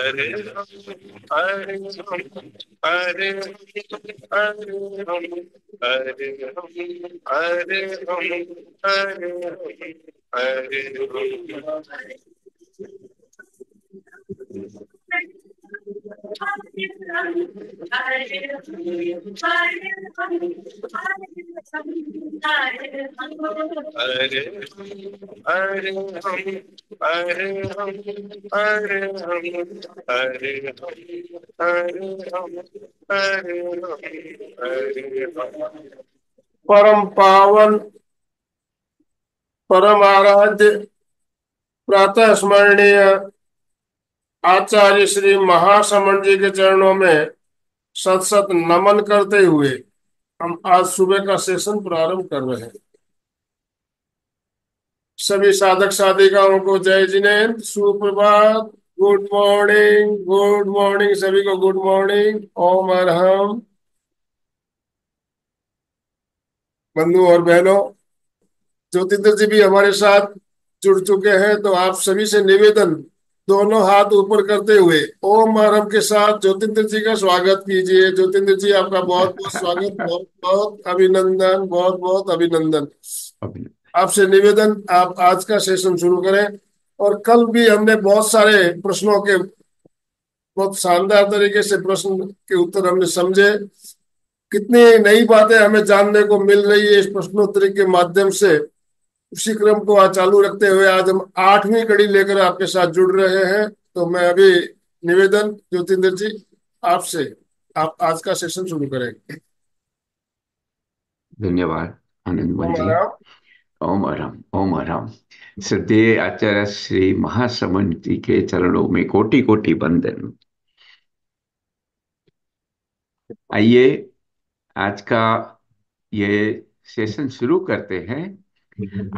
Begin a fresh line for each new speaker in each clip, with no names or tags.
हरे राम हरे राम हरे हरे राम हरे राम हरे राम हरे हरे राम। हरे हरे हम हरे हम हरे हम हरे हम हरे हम हरे हम हरे हम। परम पावन परम आराध्य प्रातः स्मरणीय आचार्य श्री महासमण जी के चरणों में सत सत नमन करते हुए हम आज सुबह का सेशन प्रारंभ कर रहे हैं। सभी साधक साधिकाओं को जय जिनेन्द्र, सुप्रभात, गुड मॉर्निंग सभी को गुड मॉर्निंग। ओम अरहम। बंधु और बहनों, ज्योतिंद्र जी भी हमारे साथ जुड़ चुके हैं, तो आप सभी से निवेदन, दोनों हाथ ऊपर करते हुए ओम अरहम के साथ ज्योतिंद्र जी का स्वागत कीजिए। ज्योतिंद्र जी, आपका बहुत बहुत स्वागत, बहुत बहुत अभिनंदन, बहुत बहुत अभिनंदन। आपसे निवेदन, आप आज का सेशन शुरू करें। और कल भी हमने बहुत सारे प्रश्नों के बहुत शानदार तरीके से प्रश्न के उत्तर हमने समझे। कितनी नई बातें हमें जानने को मिल रही है इस प्रश्नोत्तरी के माध्यम से। उसी क्रम को आज चालू रखते हुए आज हम 8वीं कड़ी लेकर आपके साथ जुड़ रहे हैं। तो मैं अभी निवेदन ज्योतिंद्र जी आपसे, आप आज का सेशन शुरू करेंगे।
धन्यवाद आनंदमल जी।
हमारा
ओम अरहम, ओम अरहम। श्रद्धेय आचार्य श्री महासमन जी के चरणों में कोटि कोटि वंदन। आइए आज का ये सेशन शुरू करते हैं।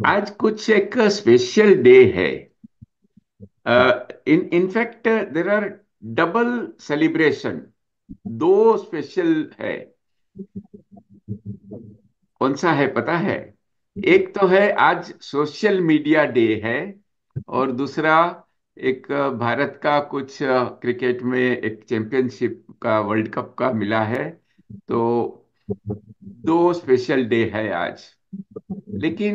आज कुछ एक स्पेशल डे है। In fact there are double celebration, दो स्पेशल है। कौन सा है पता है? एक तो है आज सोशल मीडिया डे है, और दूसरा एक भारत का कुछ क्रिकेट में एक चैंपियनशिप का, वर्ल्ड कप का मिला है। तो दो स्पेशल डे है आज। लेकिन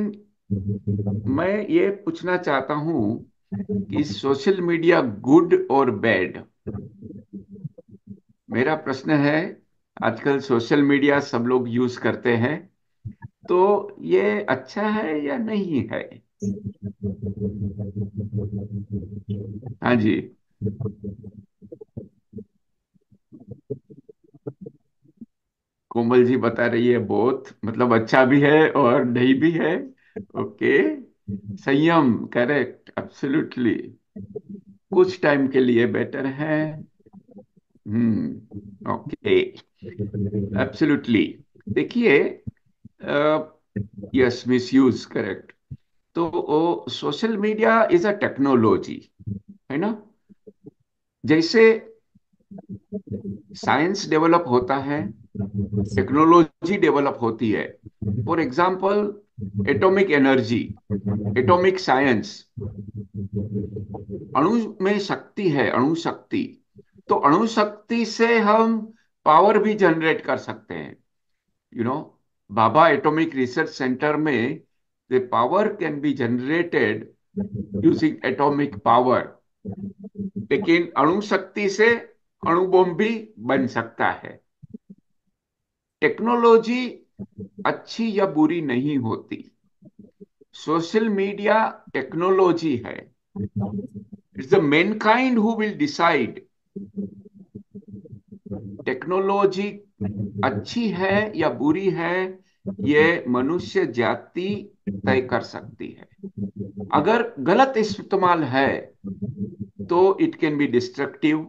मैं ये पूछना चाहता हूँ कि सोशल मीडिया गुड और बैड? मेरा प्रश्न है। आजकल सोशल मीडिया सब लोग यूज करते हैं, तो ये अच्छा है या नहीं है? हाँ जी। कोमल जी बता रही है बहुत, मतलब अच्छा भी है और नहीं भी है। ओके। संयम, करेक्ट, एब्सोल्युटली। कुछ टाइम के लिए बेटर है। Okay, absolutely. देखिए, यस, मिस यूज, करेक्ट। तो social media is a technology, है ना? जैसे साइंस डेवलप होता है, टेक्नोलॉजी डेवलप होती है। For example, atomic energy, atomic science, अणु में शक्ति है, अणु शक्ति। तो अणु शक्ति से हम पावर भी जनरेट कर सकते हैं। You know, Bhabha atomic research centre में the power can be generated using atomic power. लेकिन अणु शक्ति से अणु बम भी बन सकता है। टेक्नोलॉजी अच्छी या बुरी नहीं होती। सोशल मीडिया टेक्नोलॉजी है। It's the Mankind who will decide technology अच्छी है या बुरी है। ये मनुष्य जाति तय कर सकती है। अगर गलत इस्तेमाल है तो इट कैन बी डिस्ट्रक्टिव।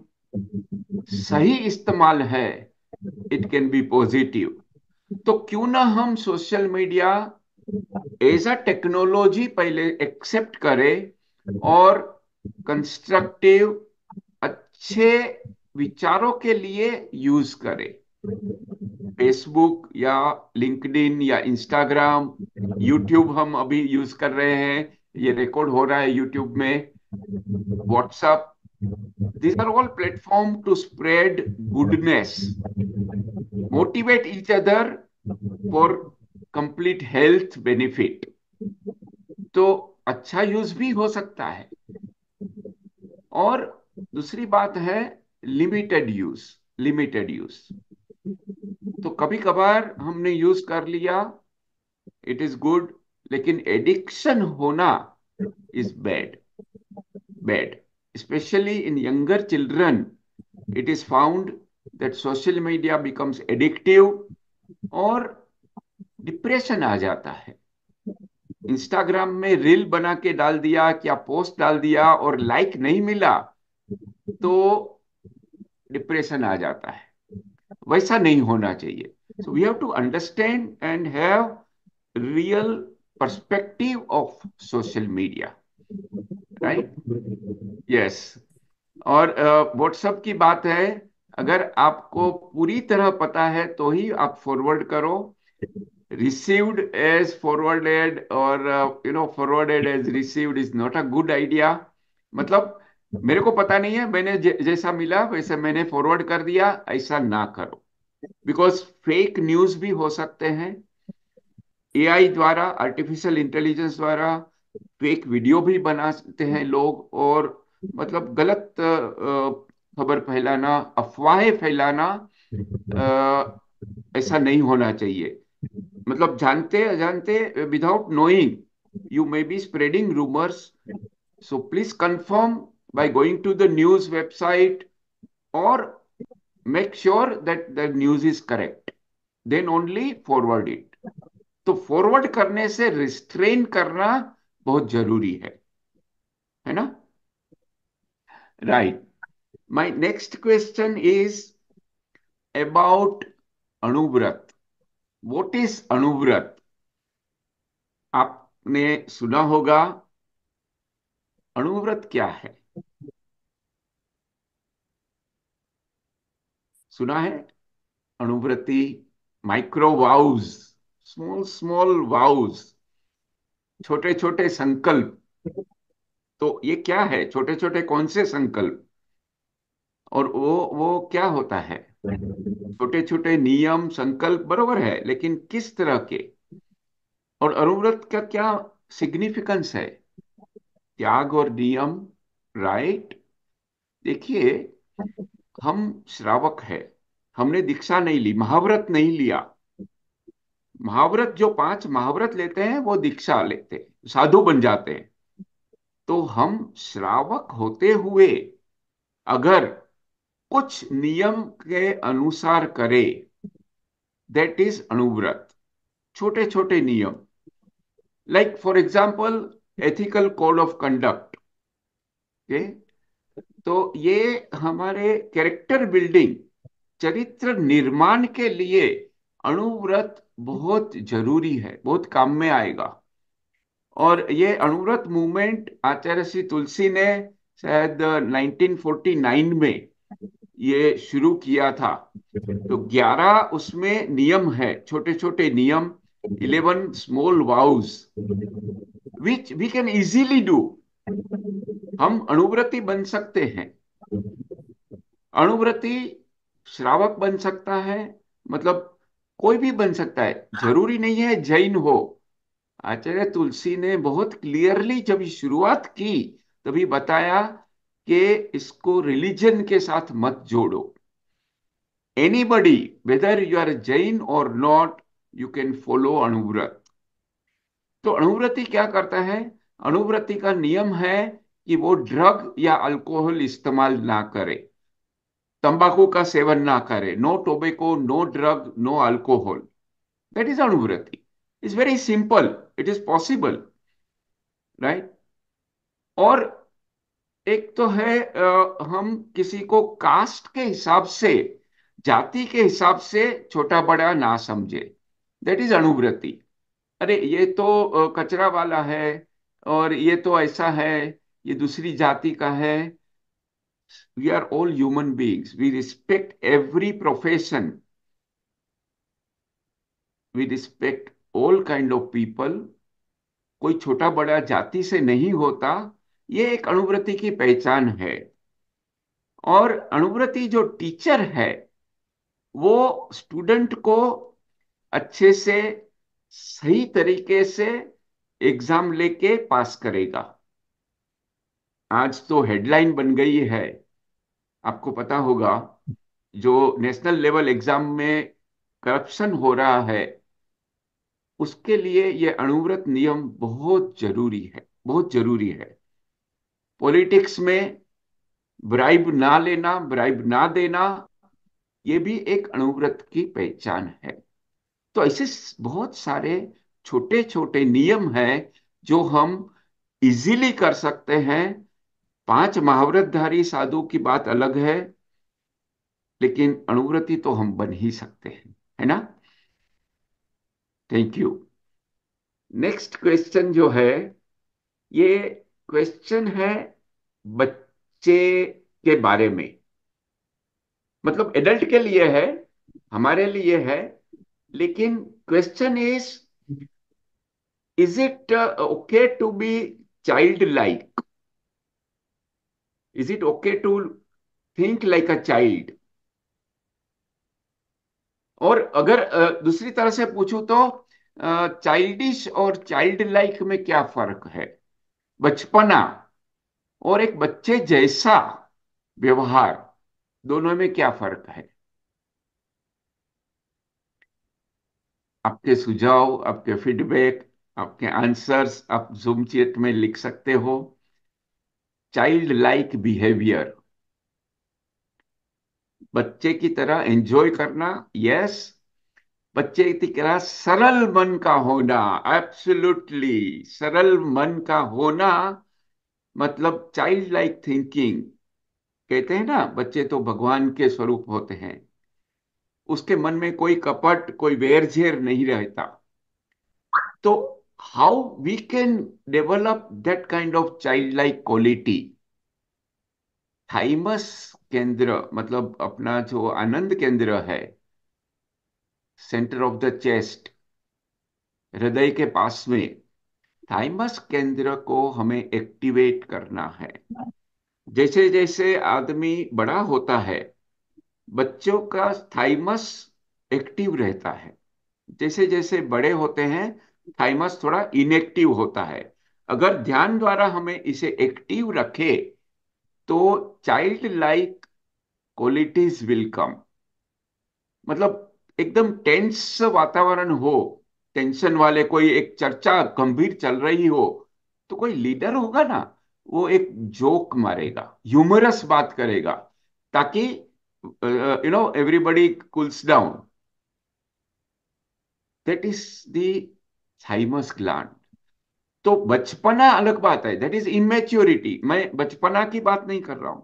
सही इस्तेमाल है, इट कैन बी पॉजिटिव। तो क्यों ना हम social media as a technology पहले एक्सेप्ट करें, और कंस्ट्रक्टिव, अच्छे विचारों के लिए यूज करें। फेसबुक या लिंक्डइन या इंस्टाग्राम, यूट्यूब हम अभी यूज कर रहे हैं, ये रिकॉर्ड हो रहा है यूट्यूब में, WhatsApp, These are all platform to spread goodness, motivate each other for complete health benefit. तो अच्छा यूज भी हो सकता है। और दूसरी बात है लिमिटेड यूज। लिमिटेड यूज तो कभी कभार हमने यूज कर लिया, इट इज गुड, लेकिन एडिक्शन होना is bad. Bad, especially in younger children, it is found that social media becomes addictive और डिप्रेशन आ जाता है। इंस्टाग्राम में रील बना के डाल दिया, क्या पोस्ट डाल दिया और लाइक नहीं मिला तो डिप्रेशन आ जाता है। वैसा नहीं होना चाहिए। So we have to understand and have real perspective of social media, right? Yes. और व्हाट्सएप की बात है, अगर आपको पूरी तरह पता है तो ही आप फॉरवर्ड करो। रिसीव्ड एज फॉरवर्डेड और forwarded as received is not a good idea. मतलब मेरे को पता नहीं है, मैंने जैसा मिला वैसे मैंने फॉरवर्ड कर दिया, ऐसा ना करो। बिकॉज फेक न्यूज भी हो सकते हैं। एआई द्वारा, आर्टिफिशियल इंटेलिजेंस द्वारा फेक वीडियो भी बनाते हैं लोग, और मतलब गलत खबर फैलाना, अफवाहें फैलाना, अ, ऐसा नहीं होना चाहिए। मतलब जानते अजानते, without knowing you may be spreading rumours. So please confirm by going to the news website or make sure that the news is correct, then only forward it। तो फॉरवर्ड करने से रिस्ट्रेन करना बहुत जरूरी है ना? Right. My next question is about Anuvrat. What is Anuvrat? आपने सुना होगा। अणुव्रत क्या है? सुना है? Anuvrati, micro vows, small small vows, छोटे छोटे संकल्प। तो ये क्या है? छोटे छोटे कौन से संकल्प? और वो क्या होता है? छोटे छोटे नियम संकल्प, बरोबर है, लेकिन किस तरह के? और अणुव्रत का क्या सिग्निफिकेंस है? त्याग और नियम, राइट। देखिए, हम श्रावक है, हमने दीक्षा नहीं ली, महाव्रत नहीं लिया। महाव्रत, जो 5 महाव्रत लेते हैं वो दीक्षा लेते हैं, साधु बन जाते हैं। तो हम श्रावक होते हुए अगर कुछ नियम के अनुसार करें, दैट इज अणुव्रत। छोटे छोटे नियम, like for example ethical code of conduct. तो ये हमारे कैरेक्टर बिल्डिंग, चरित्र निर्माण के लिए अणुव्रत बहुत जरूरी है, बहुत काम में आएगा। और ये अणुव्रत मूवमेंट आचार्य श्री तुलसी ने शायद 1949 में ये शुरू किया था। तो 11 उसमें नियम है, छोटे छोटे नियम, 11 small vows which we can easily do. हम अणुव्रती बन सकते हैं। अणुव्रती श्रावक बन सकता है, मतलब कोई भी बन सकता है, जरूरी नहीं है जैन हो। आचार्य तुलसी ने बहुत क्लियरली जब ये शुरुआत की तभी बताया कि इसको रिलीजन के साथ मत जोड़ो। Anybody, whether you are Jain और not, you can follow Anuvrat. तो अणुव्रती क्या करता है? अणुव्रती का नियम है कि वो ड्रग या अल्कोहल इस्तेमाल ना करे, तंबाकू का सेवन ना करे। No tobacco, no drug, no alcohol. That is Anuvrati. It's very simple, it is possible, right. और एक तो है हम किसी को कास्ट के हिसाब से, जाति के हिसाब से छोटा बड़ा ना समझे। That is Anuvrati. अरे ये तो कचरा वाला है, और ये तो ऐसा है, ये दूसरी जाति का है। We are all human beings, we respect every profession, we respect all kind of people. कोई छोटा बड़ा जाति से नहीं होता। ये एक अणुव्रति की पहचान है। और अणुव्रती जो टीचर है वो स्टूडेंट को अच्छे से सही तरीके से एग्जाम लेके पास करेगा। आज तो हेडलाइन बन गई है, आपको पता होगा, जो नेशनल लेवल एग्जाम में करप्शन हो रहा है, उसके लिए ये अणुव्रत नियम बहुत जरूरी है, बहुत जरूरी है। पॉलिटिक्स में ब्राइब ना लेना, ब्राइब ना देना, ये भी एक अणुव्रत की पहचान है। तो ऐसे बहुत सारे छोटे छोटे नियम हैं जो हम इजीली कर सकते हैं। 5 महाव्रतधारी साधु की बात अलग है, लेकिन अणुव्रती तो हम बन ही सकते हैं, है ना। Thank you. नेक्स्ट क्वेश्चन जो है, ये क्वेश्चन है बच्चे के बारे में, मतलब एडल्ट के लिए है, हमारे लिए है। लेकिन question is it okay to be child like? Is it okay to think like a child? और अगर दूसरी तरह से पूछूं तो चाइल्डिश और चाइल्ड लाइक में क्या फर्क है? बचपना और एक बच्चे जैसा व्यवहार, दोनों में क्या फर्क है? आपके सुझाव, आपके फीडबैक, आपके आंसर्स आप जूम चैट में लिख सकते हो। चाइल्ड लाइक बिहेवियर, बच्चे की तरह एंजॉय करना, यस। बच्चे की तरह सरल मन का होना, एब्सोल्युटली सरल मन का होना, मतलब चाइल्ड लाइक थिंकिंग। कहते हैं ना, बच्चे तो भगवान के स्वरूप होते हैं, उसके मन में कोई कपट, कोई वेर झेर नहीं रहता। तो how we can develop that kind of child like quality? Thymus केंद्र, मतलब अपना जो आनंद केंद्र है, सेंटर ऑफ द चेस्ट, हृदय के पास में, थाइमस केंद्र को हमें एक्टिवेट करना है। जैसे जैसे आदमी बड़ा होता है, बच्चों का थाइमस एक्टिव रहता है। जैसे जैसे बड़े होते हैं, थाइमस थोड़ा इनएक्टिव होता है। अगर ध्यान द्वारा हमें इसे एक्टिव रखे तो child like qualities will come. मतलब एकदम टेंस वातावरण हो, टेंशन वाले, कोई एक चर्चा गंभीर चल रही हो, तो कोई लीडर होगा ना, वो एक जोक मारेगा, ह्यूमरस बात करेगा, ताकि everybody cools down. That is the thymus gland. तो बचपना अलग बात है, दैट इज इमेच्योरिटी। मैं बचपना की बात नहीं कर रहा हूं।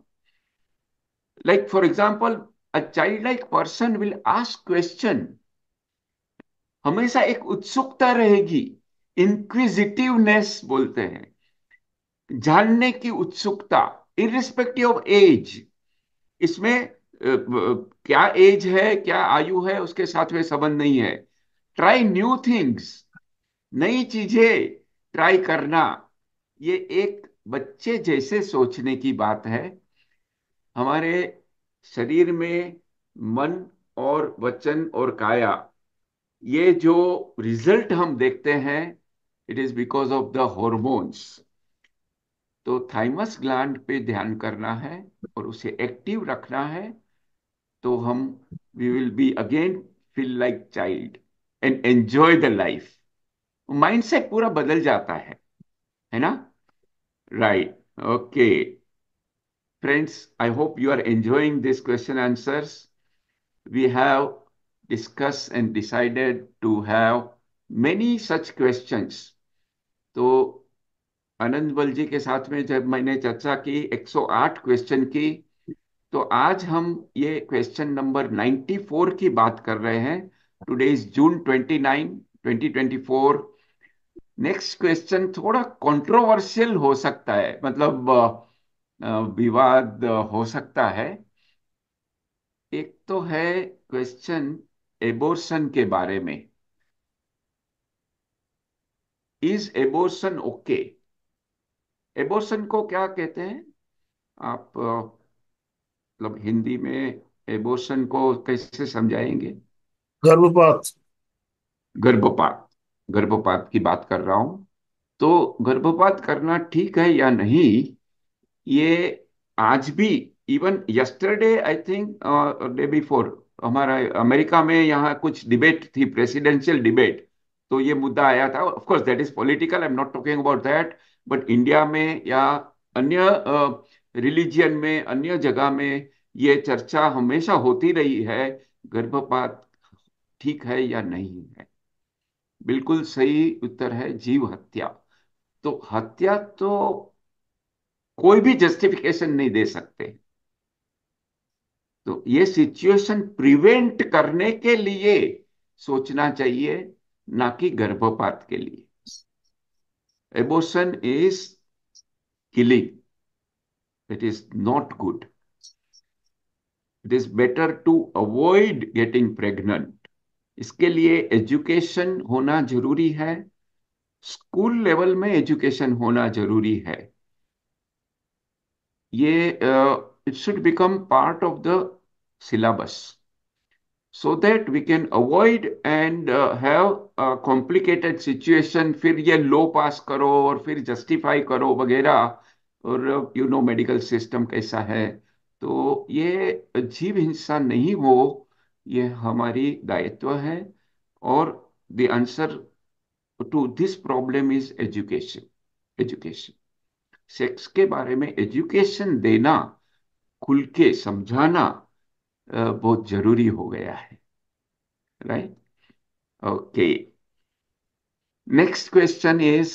Like for example, a child like person will ask question, हमेशा एक उत्सुकता रहेगी, इंक्विजिटिवनेस बोलते हैं, जानने की उत्सुकता, इरिस्पेक्टिव ऑफ एज। इसमें क्या एज है, क्या आयु है, उसके साथ में संबंध नहीं है। ट्राई न्यू थिंग्स, नई चीजें ट्राई करना, ये एक बच्चे जैसे सोचने की बात है। हमारे शरीर में मन और वचन और काया, ये जो रिजल्ट हम देखते हैं, it is because of the hormones. तो थाइमस ग्लैंड पे ध्यान करना है और उसे एक्टिव रखना है, तो हम we will be again feel like child and enjoy the life. Mindset पूरा बदल जाता है ना। Right, okay friends, I hope you are enjoying this question answers. We have discussed and decided to have many such questions. तो आनंद बल जी के साथ में जब मैंने चर्चा की 108 क्वेश्चन की, तो आज हम ये क्वेश्चन नंबर 94 की बात कर रहे हैं। Today is June 29, 2024। Next question थोड़ा कंट्रोवर्शियल हो सकता है, मतलब विवाद हो सकता है। एक तो है क्वेश्चन एबोर्शन के बारे में। Is abortion okay? एबोर्शन को क्या कहते हैं आप? मतलब हिंदी में एबोर्शन को कैसे समझाएंगे?
गर्भपात।
गर्भपात। गर्भपात की बात कर रहा हूं। तो गर्भपात करना ठीक है या नहीं, ये आज भी, even yesterday I think, day before, हमारा अमेरिका में यहाँ कुछ डिबेट थी, प्रेसिडेंशियल डिबेट। तो ये मुद्दा आया था। Of course that is political, I am not talking about that. But India में या अन्य रिलीजियन में, अन्य जगह में ये चर्चा हमेशा होती रही है, गर्भपात ठीक है या नहीं है। बिल्कुल सही उत्तर है जीव हत्या। तो हत्या तो कोई भी जस्टिफिकेशन नहीं दे सकते। तो ये सिचुएशन प्रिवेंट करने के लिए सोचना चाहिए, ना कि गर्भपात के लिए। Abortion is killing, it is not good. It is better to avoid getting pregnant. इसके लिए एजुकेशन होना जरूरी है। स्कूल लेवल में एजुकेशन होना जरूरी है। ये it should become part of the syllabus, so that we can avoid and have a complicated situation। फिर ये लो पास करो और फिर जस्टिफाई करो वगैरह। और यू नो मेडिकल सिस्टम कैसा है। तो ये जीव हिंसा नहीं हो, ये हमारी दायित्व है। और the answer to this problem is education. Education, sex के बारे में एजुकेशन देना, खुल के समझाना बहुत जरूरी हो गया है। Right. Okay. Next question is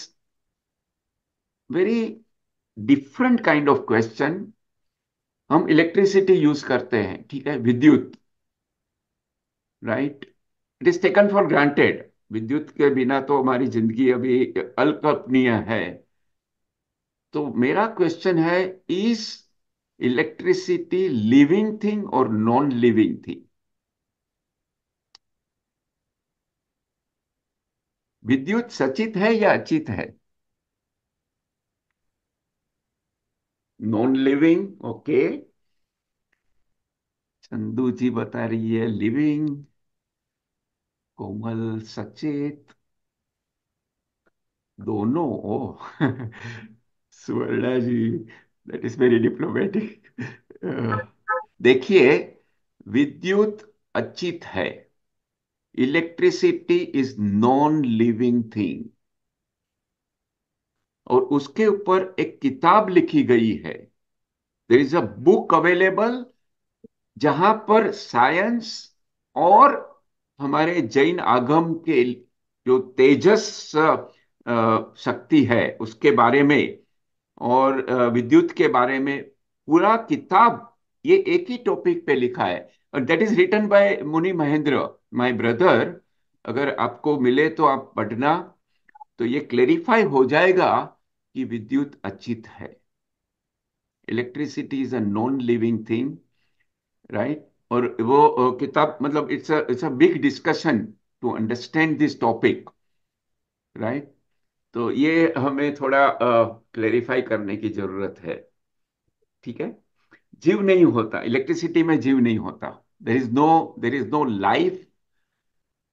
very different kind of question. हम इलेक्ट्रिसिटी यूज करते हैं, ठीक है, विद्युत। Right. It is taken for granted. विद्युत के बिना तो हमारी जिंदगी अभी अल्पकल्पनीय है। तो मेरा क्वेश्चन है, इज इलेक्ट्रिसिटी लिविंग थिंग और नॉन लिविंग थिंग? विद्युत सचित है या अचित है? Non living, okay. Chandu ji बता रही है लिविंग। कोमल सचेत, दोनों। ओ Suvarna ji, that is very diplomatic. देखिए, विद्युत अचित है। Electricity is non living thing. और उसके ऊपर एक किताब लिखी गई है। There is a book available, जहां पर साइंस और हमारे जैन आगम के जो तेजस शक्ति है उसके बारे में, और विद्युत के बारे में पूरा किताब, ये एक ही टॉपिक पे लिखा है। और that is written by Muni Mahendra, my brother. अगर आपको मिले तो आप पढ़ना। तो ये क्लेरिफाई हो जाएगा कि विद्युत अचित है। Electricity is a non living thing. Right. और वो किताब, मतलब it's a big discussion to understand this topic. Right. तो ये हमें थोड़ा क्लेरिफाई करने की जरूरत है। ठीक है। जीव नहीं होता, इलेक्ट्रिसिटी में जीव नहीं होता। There is no life.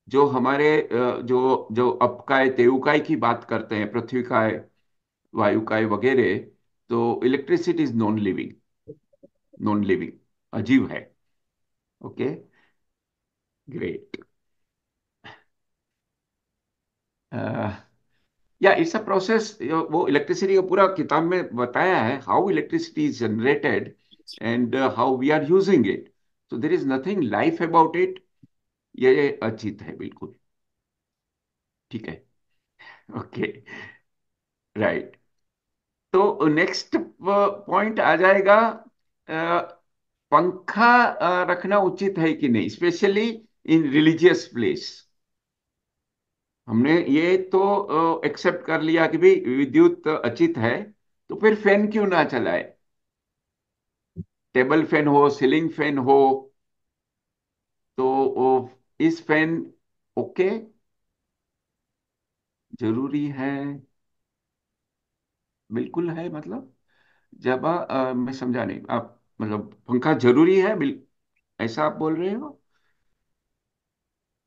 जो हमारे जो जो अपकाय तेउकाय की बात करते हैं, पृथ्वी काय, वायु काय वगैरह, तो electricity is non living. Non living, अजीव है। Okay, great. Yeah it's a process. वो इलेक्ट्रिसिटी का पूरा किताब में बताया है, how electricity is generated and how we are using it. तो there is nothing life about it. ये अचित है बिल्कुल। ठीक है। ओके। राइट। तो नेक्स्ट पॉइंट आ जाएगा, पंखा रखना उचित है कि नहीं, स्पेशली इन रिलीजियस प्लेस। हमने ये तो एक्सेप्ट कर लिया कि भाई विद्युत अचित है, तो फिर फैन क्यों ना चलाए? टेबल फैन हो, सीलिंग फैन हो, तो इस फैन, ओके, जरूरी है? बिल्कुल है, मतलब जब मैं समझा नहीं आप। मतलब पंखा जरूरी है, ऐसा आप बोल रहे हो?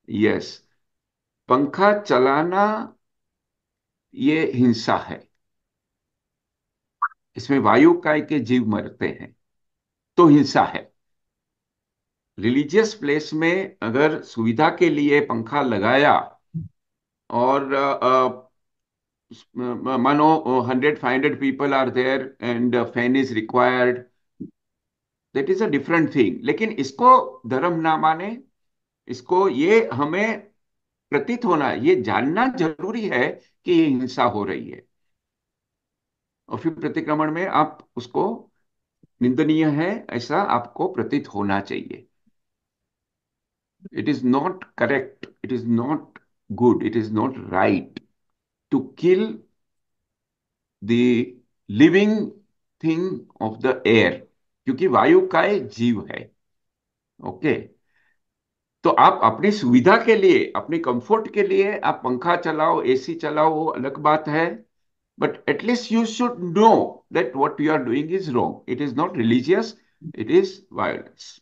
यस। पंखा चलाना ये हिंसा है। इसमें वायु काय के जीव मरते हैं, तो हिंसा है। रिलीजियस प्लेस में अगर सुविधा के लिए पंखा लगाया और मानो 100 500 people are there and fan is required, that is a different thing. लेकिन इसको धर्म ना माने, इसको ये हमें प्रतीत होना, ये जानना जरूरी है कि ये हिंसा हो रही है। और फिर प्रतिक्रमण में आप उसको निंदनीय है ऐसा आपको प्रतीत होना चाहिए। It is not correct, it is not good, it is not right to kill the living thing of the air, क्योंकि वायु का एक जीव है। ओके। तो आप अपनी सुविधा के लिए, अपने कंफर्ट के लिए आप पंखा चलाओ, एसी चलाओ, वो अलग बात है। But at least you should know that what you are doing is wrong, it is not religious, it is violence.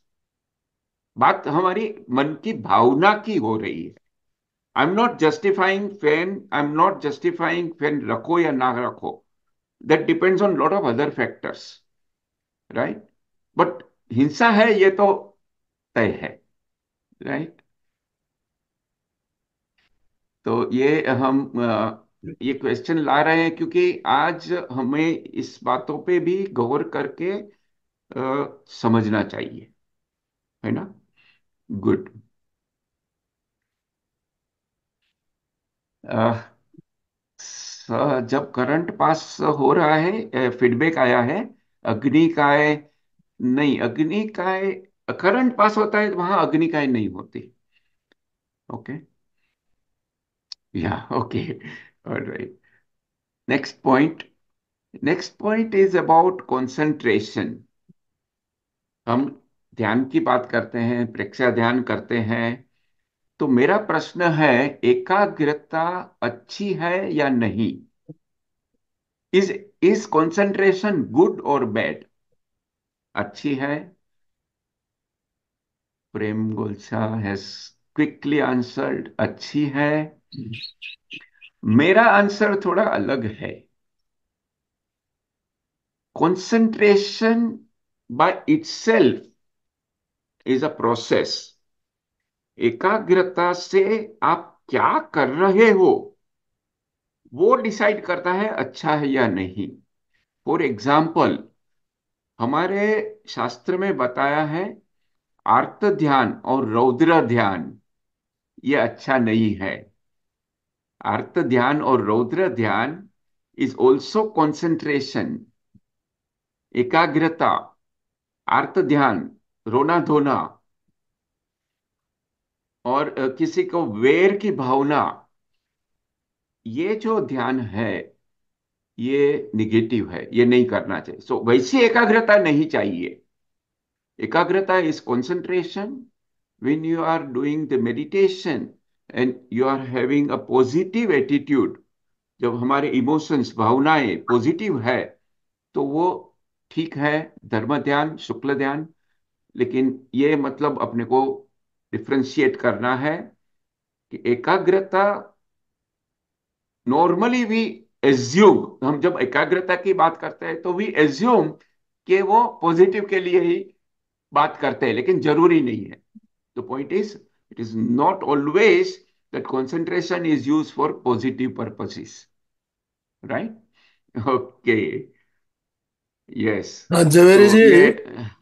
बात हमारी मन की भावना की हो रही है। I am not justifying fan, I am not justifying fan रखो या ना रखो, that depends on lot of other factors, right? But हिंसा है ये तो तय है, राइट? तो ये हम ये क्वेश्चन ला रहे हैं क्योंकि आज हमें इस बातों पे भी गौर करके समझना चाहिए, है ना? गुड। जब करंट पास हो रहा है, फीडबैक आया है, अग्नि काय, नहीं अग्नि काय, करंट पास होता है वहां अग्नि काय नहीं होती। ओके, या okay, alright. Next point, next point is about concentration. हम ध्यान की बात करते हैं, प्रेक्षा ध्यान करते हैं। तो मेरा प्रश्न है, एकाग्रता अच्छी है या नहीं? इज कंसंट्रेशन गुड और बैड? अच्छी है। प्रेम गोलछा हैज क्विकली आंसर्ड अच्छी है। मेरा आंसर थोड़ा अलग है। Concentration by itself is a process. एकाग्रता से आप क्या कर रहे हो वो डिसाइड करता है अच्छा है या नहीं। फॉर एग्जाम्पल, हमारे शास्त्र में बताया है आर्त ध्यान और रौद्र ध्यान ये अच्छा नहीं है। आर्त ध्यान और रौद्र ध्यान इज ऑल्सो कंसंट्रेशन, एकाग्रता। आर्त ध्यान, रोना धोना, और किसी को वैर की भावना, ये जो ध्यान है ये निगेटिव है, ये नहीं करना चाहिए। सो वैसी एकाग्रता नहीं चाहिए। एकाग्रता is concentration when you are doing the meditation and you are having a positive attitude। जब हमारे इमोशंस, भावनाएं पॉजिटिव है तो वो ठीक है, धर्म ध्यान, शुक्ल ध्यान। लेकिन ये मतलब अपने को डिफ्रेंशिएट करना है कि एकाग्रता, नॉर्मली वी एज्यूम, हम जब एकाग्रता की बात करते हैं तो वी एज्यूम कि वो पॉजिटिव के लिए ही बात करते हैं, लेकिन जरूरी नहीं है। The point is, it is not always that concentration is used for positive purposes, right? Okay, yes।
हाँ जवेरी
तो
जी,
ये,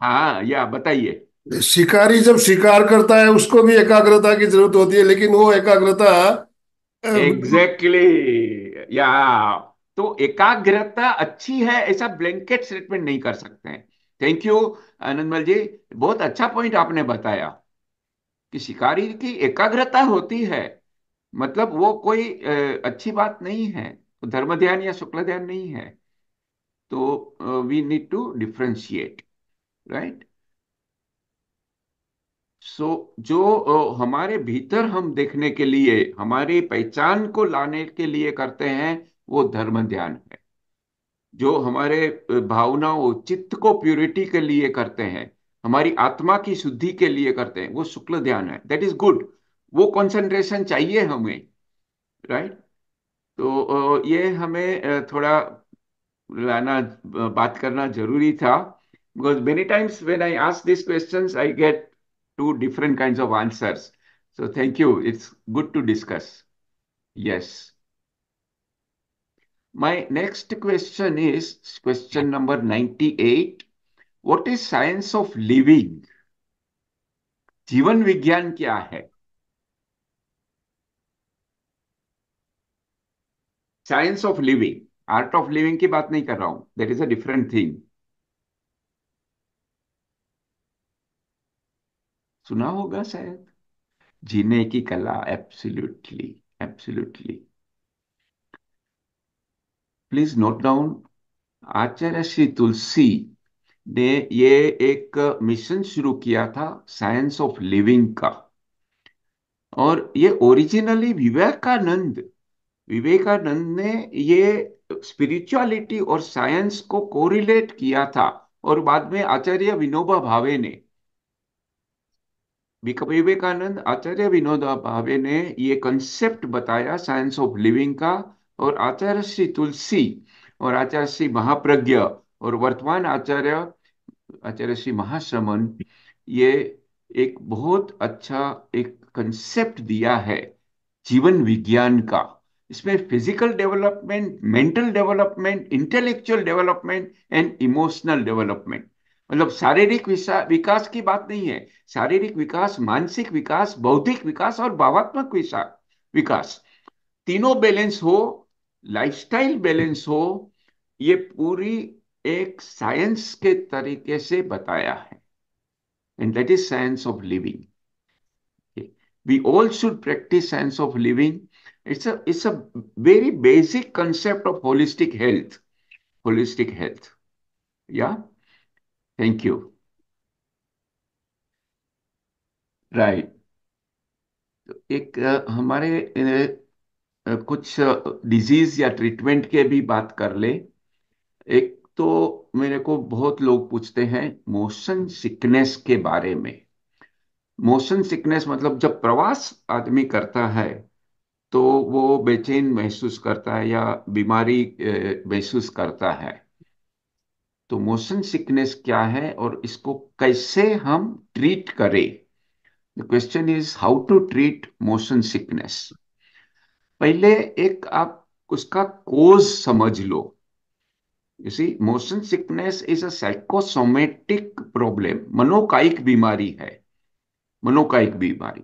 हाँ या बताइए।
शिकारी जब शिकार करता है उसको भी एकाग्रता की जरूरत होती है, लेकिन वो एकाग्रता बिल्कुल।
एग्जैक्टली exactly, या तो एकाग्रता अच्छी है ऐसा ब्लैंकेट स्टेटमेंट नहीं कर सकते हैं। थैंक यू आनंदमल जी, बहुत अच्छा पॉइंट आपने बताया कि शिकारी की एकाग्रता होती है, मतलब वो कोई अच्छी बात नहीं है, धर्म ध्यान या शुक्ल ध्यान नहीं है। तो we need to differentiate, right? So जो हमारे भीतर हम देखने के लिए, हमारी पहचान को लाने के लिए करते हैं, वो धर्म ध्यान है। जो हमारे भावनाओं चित्त को प्यूरिटी के लिए करते हैं, हमारी आत्मा की शुद्धि के लिए करते हैं, वो शुक्ल ध्यान है। That is good. वो कंसंट्रेशन चाहिए हमें। राइट। तो ये हमें थोड़ा लाना, बात करना जरूरी था। Because many times when I ask this questions I get two different kinds of answers. So thank you, it's good to discuss. Yes. My next question is question number 98. What is science of living? जीवन विज्ञान क्या है? Science of living. Art of living की बात नहीं कर रहा हूं, that is a different thing. सुना होगा शायद। जीने की कला, absolutely, absolutely. Please note down. Acharya Shri Tulsi ने ये एक मिशन शुरू किया था साइंस ऑफ लिविंग का। और ये ओरिजिनली विवेकानंद ने ये स्पिरिचुअलिटी और साइंस को कोरिलेट किया था। और बाद में आचार्य विनोबा भावे ने, विवेकानंद आचार्य विनोबा भावे ने ये कंसेप्ट बताया साइंस ऑफ लिविंग का। और आचार्य श्री तुलसी और आचार्य श्री महाप्रज्ञ और वर्तमान आचार्य आचार्य श्री महाश्रमण, ये एक बहुत अच्छा एक कंसेप्ट दिया है जीवन विज्ञान का। इसमें physical development, mental development, intellectual development and emotional development, मतलब शारीरिक विकास की बात नहीं है। शारीरिक विकास, मानसिक विकास, बौद्धिक विकास और भावात्मक विकास, तीनों बैलेंस हो, लाइफस्टाइल बैलेंस हो। ये पूरी एक साइंस के तरीके से बताया है। And that is science of living. We all should practice science of living. It's a very basic concept of holistic health. Holistic health. Yeah. Thank you. Right. एक हमारे कुछ डिजीज या ट्रीटमेंट के भी बात कर ले। एक तो मेरे को बहुत लोग पूछते हैं मोशन सिकनेस के बारे में। मोशन सिकनेस मतलब जब प्रवास आदमी करता है तो वो बेचैन महसूस करता है या बीमारी महसूस करता है। तो मोशन सिकनेस क्या है और इसको कैसे हम ट्रीट करें? The question is how to treat motion sickness. पहले एक आप उसका कोज समझ लो। You see, motion sickness is a psychosomatic problem, मनोकायिक बीमारी है। मनोकायिक बीमारी।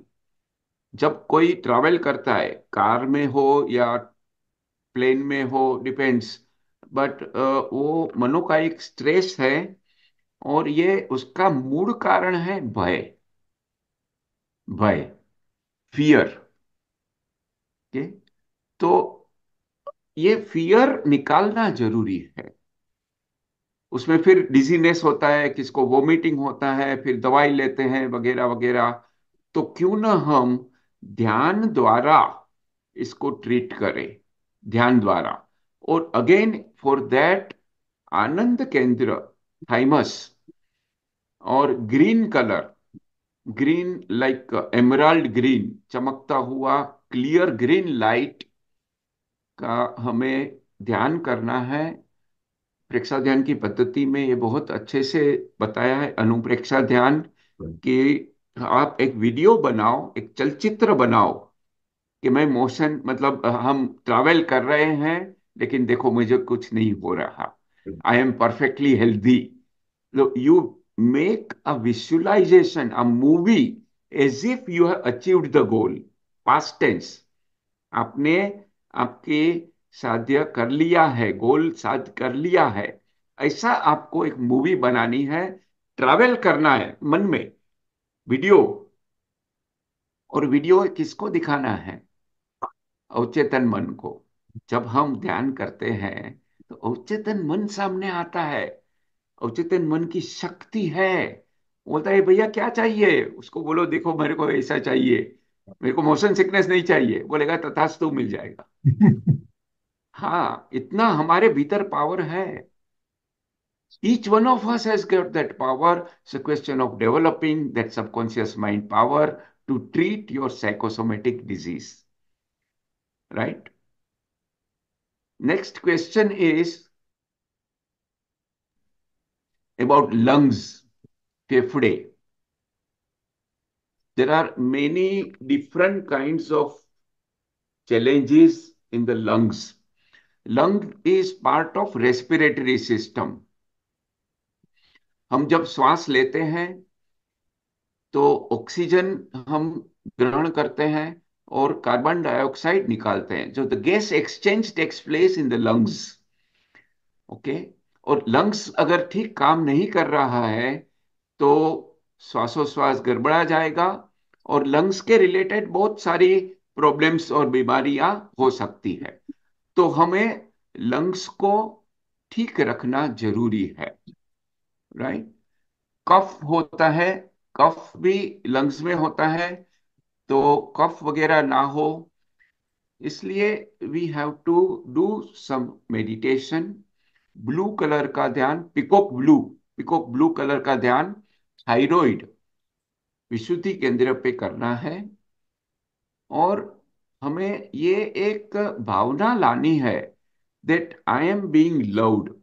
जब कोई ट्रैवल करता है, कार में हो या प्लेन में हो, डिपेंड्स, बट वो मनोकायिक स्ट्रेस है। और ये उसका मूल कारण है भय। भय, फियर के। तो ये फियर निकालना जरूरी है। उसमें फिर डिजीनेस होता है, किसको वोमिटिंग होता है, फिर दवाई लेते हैं वगैरह वगैरह। तो क्यों ना हम ध्यान द्वारा इसको ट्रीट करें, ध्यान द्वारा। और अगेन फॉर दैट, आनंद केंद्र, थाइमस, और green colour, green like emerald green, चमकता हुआ क्लियर ग्रीन लाइट का हमें ध्यान करना है। प्रेक्षा ध्यान की पद्धति में ये बहुत अच्छे से बताया है, अनुप्रेक्षा ध्यान। कि आप एक वीडियो बनाओ, एक चलचित्र बनाओ कि मैं मोशन, मतलब हम ट्रैवल कर रहे हैं लेकिन देखो मुझे कुछ नहीं हो रहा, I am perfectly healthy. You make a visualization, a movie, as if you have achieved the goal. Past tense, आपने आपके साध्य कर लिया है, गोल साध्य कर लिया है। ऐसा आपको एक मूवी बनानी है, ट्रैवल करना है मन में, वीडियो। और वीडियो किसको दिखाना है? अवचेतन मन को। जब हम ध्यान करते हैं तो अवचेतन मन सामने आता है। अवचेतन मन की शक्ति है। बोलता है भैया क्या चाहिए, उसको बोलो देखो मेरे को ऐसा चाहिए, मेरे को मोशन सिकनेस नहीं चाहिए, बोलेगा तथास्तु, मिल जाएगा। हाँ, इतना हमारे भीतर पावर है। Each one of us has got that power. It's a question of developing that subconscious mind power to treat your psychosomatic disease, right? Next question is about lungs, फेफड़े. There are many different kinds of challenges in the lungs. Lung is part of respiratory system. हम जब श्वास लेते हैं तो oxygen हम ग्रहण करते हैं और कार्बन डाइऑक्साइड निकालते हैं, जो the gas exchange takes place in the lungs. Okay. और लंग्स अगर ठीक काम नहीं कर रहा है तो श्वासोश्वास गड़बड़ा जाएगा, और लंग्स के रिलेटेड बहुत सारी प्रॉब्लम्स और बीमारियां हो सकती है. तो हमें लंग्स को ठीक रखना जरूरी है, राइट. कफ होता है, कफ भी लंग्स में होता है, तो कफ वगैरह ना हो, इसलिए we have to do some meditation. Blue colour का ध्यान, पिकॉक ब्लू कलर का ध्यान थायराइड विशुद्धि केंद्र पे करना है. और हमें ये एक भावना लानी है that I am being loved.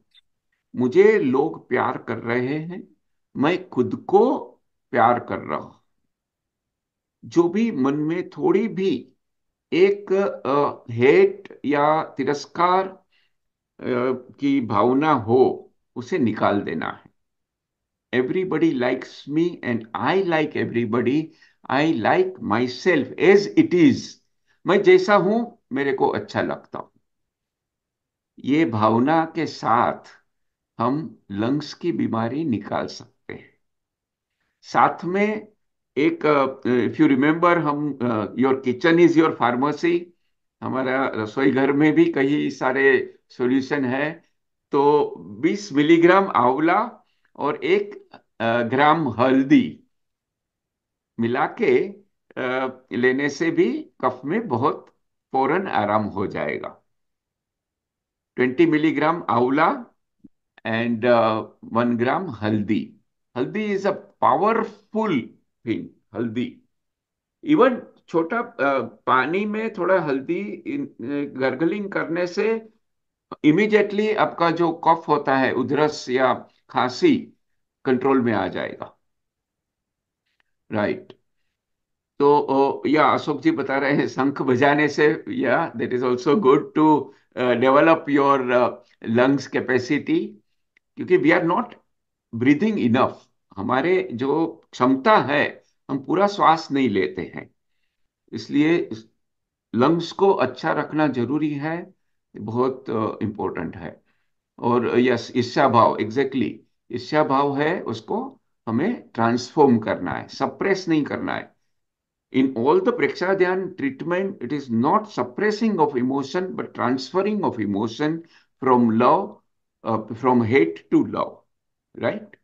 मुझे लोग प्यार कर रहे हैं, मैं खुद को प्यार कर रहा हूं. जो भी मन में थोड़ी भी एक हेट या तिरस्कार की भावना हो, उसे निकाल देना है. Everybody likes me and I like everybody. I like myself as it is. मैं जैसा हूं मेरे को अच्छा लगता हूं. ये भावना के साथ हम लंग्स की बीमारी निकाल सकते हैं. साथ में एक, इफ यू रिमेम्बर, हम your kitchen is your pharmacy. हमारा रसोई घर में भी कई सारे सॉल्यूशन है. तो 20 मिलीग्राम आंवला और 1 ग्राम हल्दी मिला के लेने से भी कफ में बहुत फौरन आराम हो जाएगा. 20 मिलीग्राम आंवला and 1 gram haldi. Haldi is a powerful thing. हल्दी, इवन छोटा पानी में थोड़ा हल्दी गर्गलिंग करने से इमिडिएटली आपका जो कफ होता है, उधरस या खांसी, कंट्रोल में आ जाएगा, राइट. तो या अशोक जी बता रहे हैं शंख बजाने से, या that is also good to develop your lungs capacity. क्योंकि we are not breathing enough. हमारे जो क्षमता है, हम पूरा श्वास नहीं लेते हैं. इसलिए लंग्स को अच्छा रखना जरूरी है, बहुत इम्पोर्टेंट है. और यस, ईर्ष्या भाव, एग्जैक्टली, ईर्ष्या भाव है, उसको हमें ट्रांसफॉर्म करना है, सप्रेस नहीं करना है. In all the Prekshadhyan treatment, it is not suppressing of emotion, but transferring of emotion from love, from hate to love. Right?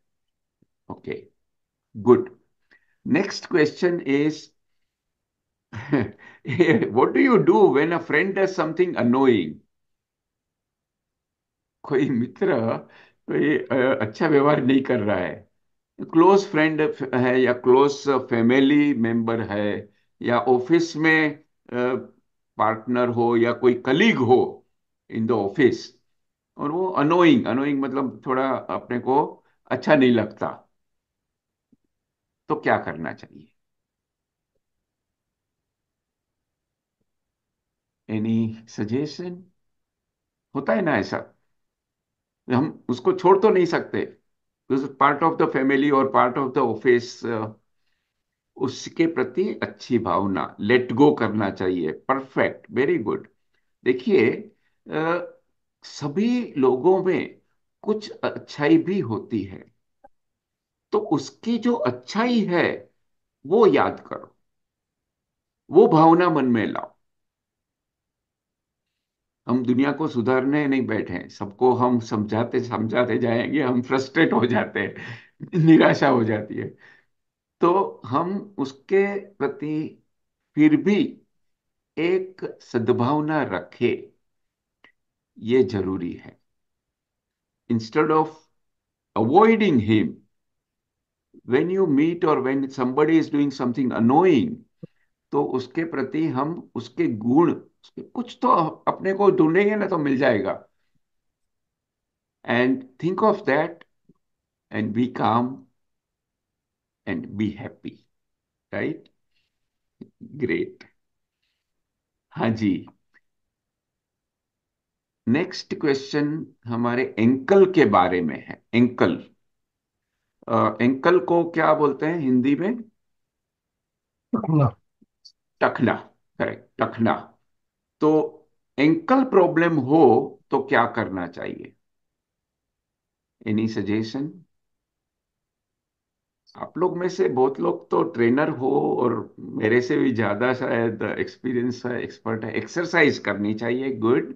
Okay, good. Next question is, what do you do when a friend does something annoying? कोई मित्र कोई अच्छा व्यवहार नहीं कर रहा है, close friend है या क्लोज फैमिली मेंबर है, या ऑफिस में पार्टनर हो या कोई कलीग हो इन द ऑफिस, और वो अनोइंग, अनोइंग मतलब थोड़ा अपने को अच्छा नहीं लगता, तो क्या करना चाहिए? Any suggestion? होता है ना ऐसा, हम उसको छोड़ तो नहीं सकते, पार्ट ऑफ द फैमिली और पार्ट ऑफ द ऑफिस. उसके प्रति अच्छी भावना, लेट गो करना चाहिए. Perfect, very good. देखिए, सभी लोगों में कुछ अच्छाई भी होती है, तो उसकी जो अच्छाई है वो याद करो, वो भावना मन में लाओ. हम दुनिया को सुधारने नहीं बैठे हैं. सबको हम समझाते समझाते जाएंगे, हम फ्रस्ट्रेट हो जाते हैं, निराशा हो जाती है. तो हम उसके प्रति फिर भी एक सद्भावना रखें. ये जरूरी है। Instead of avoiding him, when you meet और when somebody is doing something annoying, तो उसके प्रति हम उसके गुण, उसके कुछ तो अपने को ढूंढेंगे ना तो मिल जाएगा। And think of that and be calm and be happy. Right. Great. हाँ जी। नेक्स्ट क्वेश्चन हमारे एंकल के बारे में है। एंकल, एंकल को क्या बोलते हैं हिंदी में?
अपना।
टखना। करेक्ट, टखना। तो एंकल प्रॉब्लम हो तो क्या करना चाहिए? Any suggestion? आप लोग में से बहुत लोग तो ट्रेनर हो और मेरे से भी ज्यादा शायद एक्सपीरियंस है, एक्सपर्ट है। एक्सरसाइज करनी चाहिए। Good.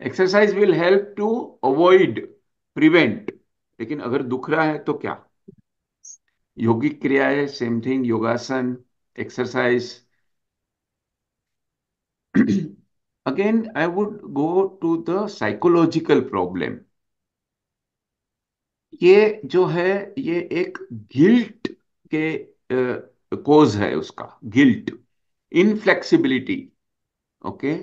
Exercise will help to avoid, prevent. लेकिन अगर दुख रहा है तो क्या? योगिक क्रियाएं, सेम थिंग, योगासन, exercise. Again I would go to the psychological problem. ये जो है, ये एक गिल्ट के कोज है उसका। Guilt, inflexibility. ओके।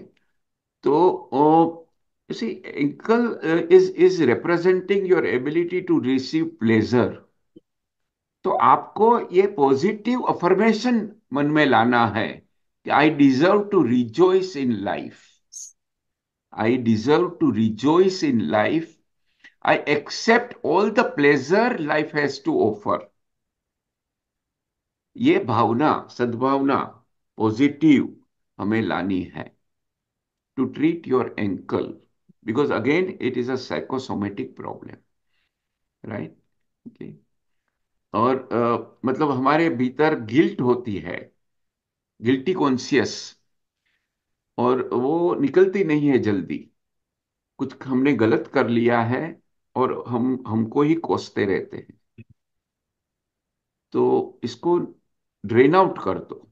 तो you see, ankle is representing your ability to receive pleasure. तो आपको ये पॉजिटिव अफर्मेशन मन में लाना है कि I deserve to rejoice in life. I deserve to rejoice in life. I accept all the pleasure life has to offer. ये भावना, सद्भावना, पॉजिटिव हमें लानी है to treat your ankle, because again it is a psychosomatic problem. Right. Okay. और मतलब हमारे भीतर गिल्ट होती है, गिल्टी कॉन्शियस, और वो निकलती नहीं है जल्दी। कुछ हमने गलत कर लिया है और हम हमको ही कोसते रहते हैं। तो इसको ड्रेन आउट कर दो,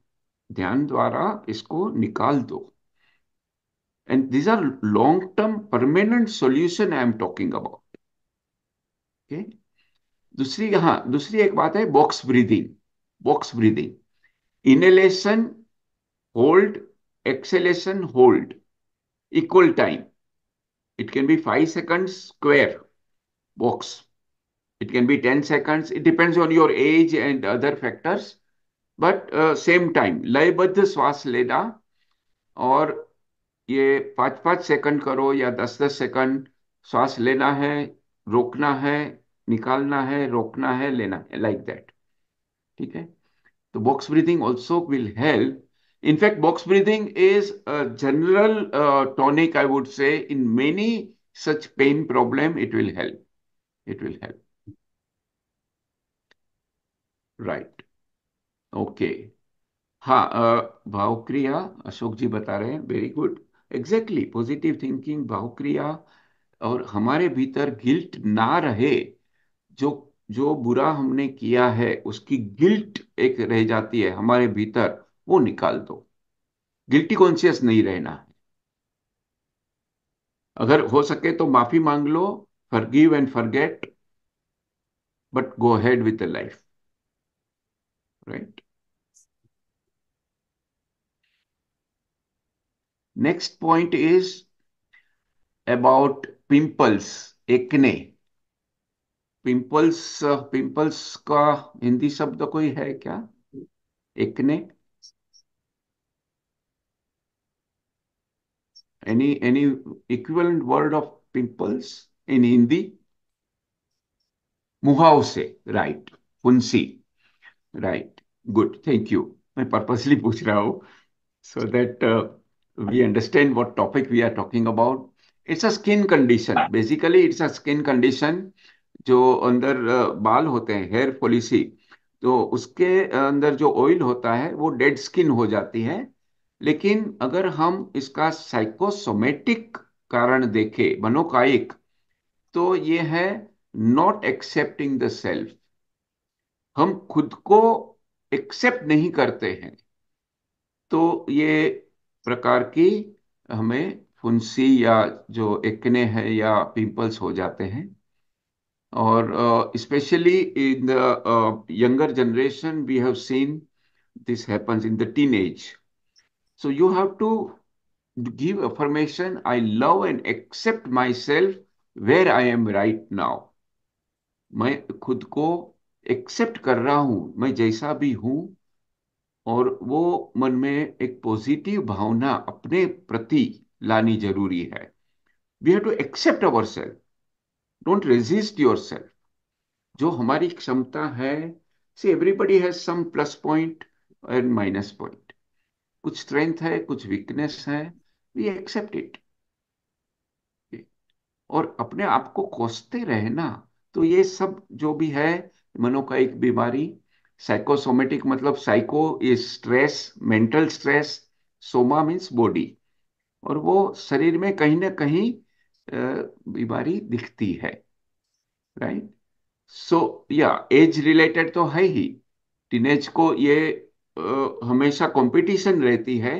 ध्यान द्वारा इसको निकाल दो। And these are long term permanent solution I am talking about. Okay. दूसरी, हाँ, दूसरी एक बात है, box breathing. Box breathing, inhalation hold, exhalation hold, equal time. It can be 5 seconds square box. It can be 10 seconds. It depends on your age and other factors. But same time, लयबद्ध श्वास लेना, और ये 5-5 second करो या 10-10 second श्वास लेना है, रोकना है, निकालना है, रोकना है, लेना है, लाइक दैट। ठीक है। तो box breathing also will help. In fact, box breathing is a general tonic, I would say, in many such pain problem. It will help. It will help. Right. Okay. हाँ, भावक्रिया, अशोक जी बता रहे हैं, very good. Exactly, positive thinking, भावक्रिया, और हमारे भीतर guilt ना रहे। जो जो बुरा हमने किया है उसकी गिल्ट एक रह जाती है हमारे भीतर, वो निकाल दो। गिल्टी कॉन्शियस नहीं रहना है। अगर हो सके तो माफी मांग लो, forgive and forget, but go ahead with the life. Right. Next point is about pimples, acne. Pimples, pimples का हिंदी शब्द कोई है क्या? Acne. Any equivalent word of pimples in Hindi? मुहावसे, राइट। फुंसी। राइट। Good, thank you. मैं पर्पसली पूछ रहा हूँ so that we understand what topic we are talking about. It's a skin condition. Basically, it's a skin condition. जो अंदर बाल होते हैं, हेयर पॉलिसी, तो उसके अंदर जो ऑयल होता है वो डेड स्किन हो जाती है। लेकिन अगर हम इसका साइकोसोमेटिक कारण देखें, मनोकायिक, तो ये है नॉट एक्सेप्टिंग द सेल्फ। हम खुद को एक्सेप्ट नहीं करते हैं, तो ये प्रकार की हमें फुंसी या जो एक्ने है या पिंपल्स हो जाते हैं। और specially in the younger generation we have seen this happens in the teenage. So you have to give affirmation, I love and accept myself where I am right now. मैं खुद को accept कर रहा हूं, मैं जैसा भी हूं। और वो मन में एक पॉजिटिव भावना अपने प्रति लानी जरूरी है। We have to accept our self, don't resist yourself. जो हमारी क्षमता है, see everybody has some plus point and minus point. कुछ स्ट्रेंथ है, कुछ वीकनेस है, वी एक्सेप्ट इट। और अपने आप को कोसते रहना, तो ये सब जो भी है मनो का एक बीमारी। साइकोसोमेटिक मतलब psycho is stress, mental stress. Soma means body. और वो शरीर में कहीं ना कहीं बीमारी दिखती है। राइट। सो या एज रिलेटेड तो है ही। टीनेज को ये हमेशा कंपटीशन रहती है।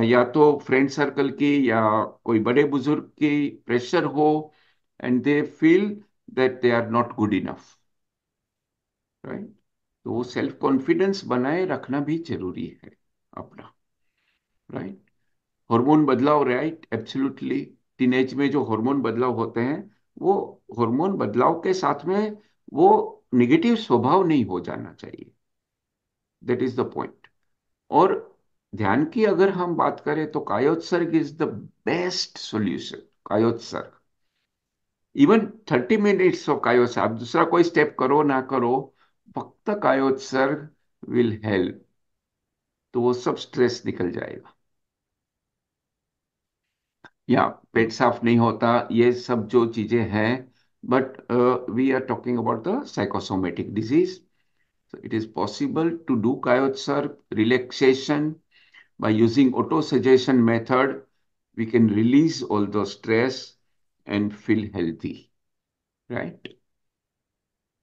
या तो फ्रेंड सर्कल की या कोई बड़े बुजुर्ग की प्रेशर हो, and they feel that they are not good enough. Right. तो वो सेल्फ कॉन्फिडेंस बनाए रखना भी जरूरी है अपना। राइट। हार्मोन बदलाव, राइट, एब्सोल्युटली। टीनेज में जो हार्मोन बदलाव होते हैं, वो हार्मोन बदलाव के साथ में वो निगेटिव स्वभाव नहीं हो जाना चाहिए। That is the point. और ध्यान की अगर हम बात करें तो kayotsarg is the best solution. Kayotsarg, even 30 minutes of kayotsarg, आप दूसरा कोई स्टेप करो ना करो, फक्त कायोत्सर्ग विल हेल्प। तो वो सब स्ट्रेस निकल जाएगा। या पेट साफ नहीं होता, ये सब जो चीजें हैं। But we are talking about the psychosomatic disease. So it is possible to do Kayotsarg relaxation by using auto suggestion method. We can release all the stress and feel healthy. Right?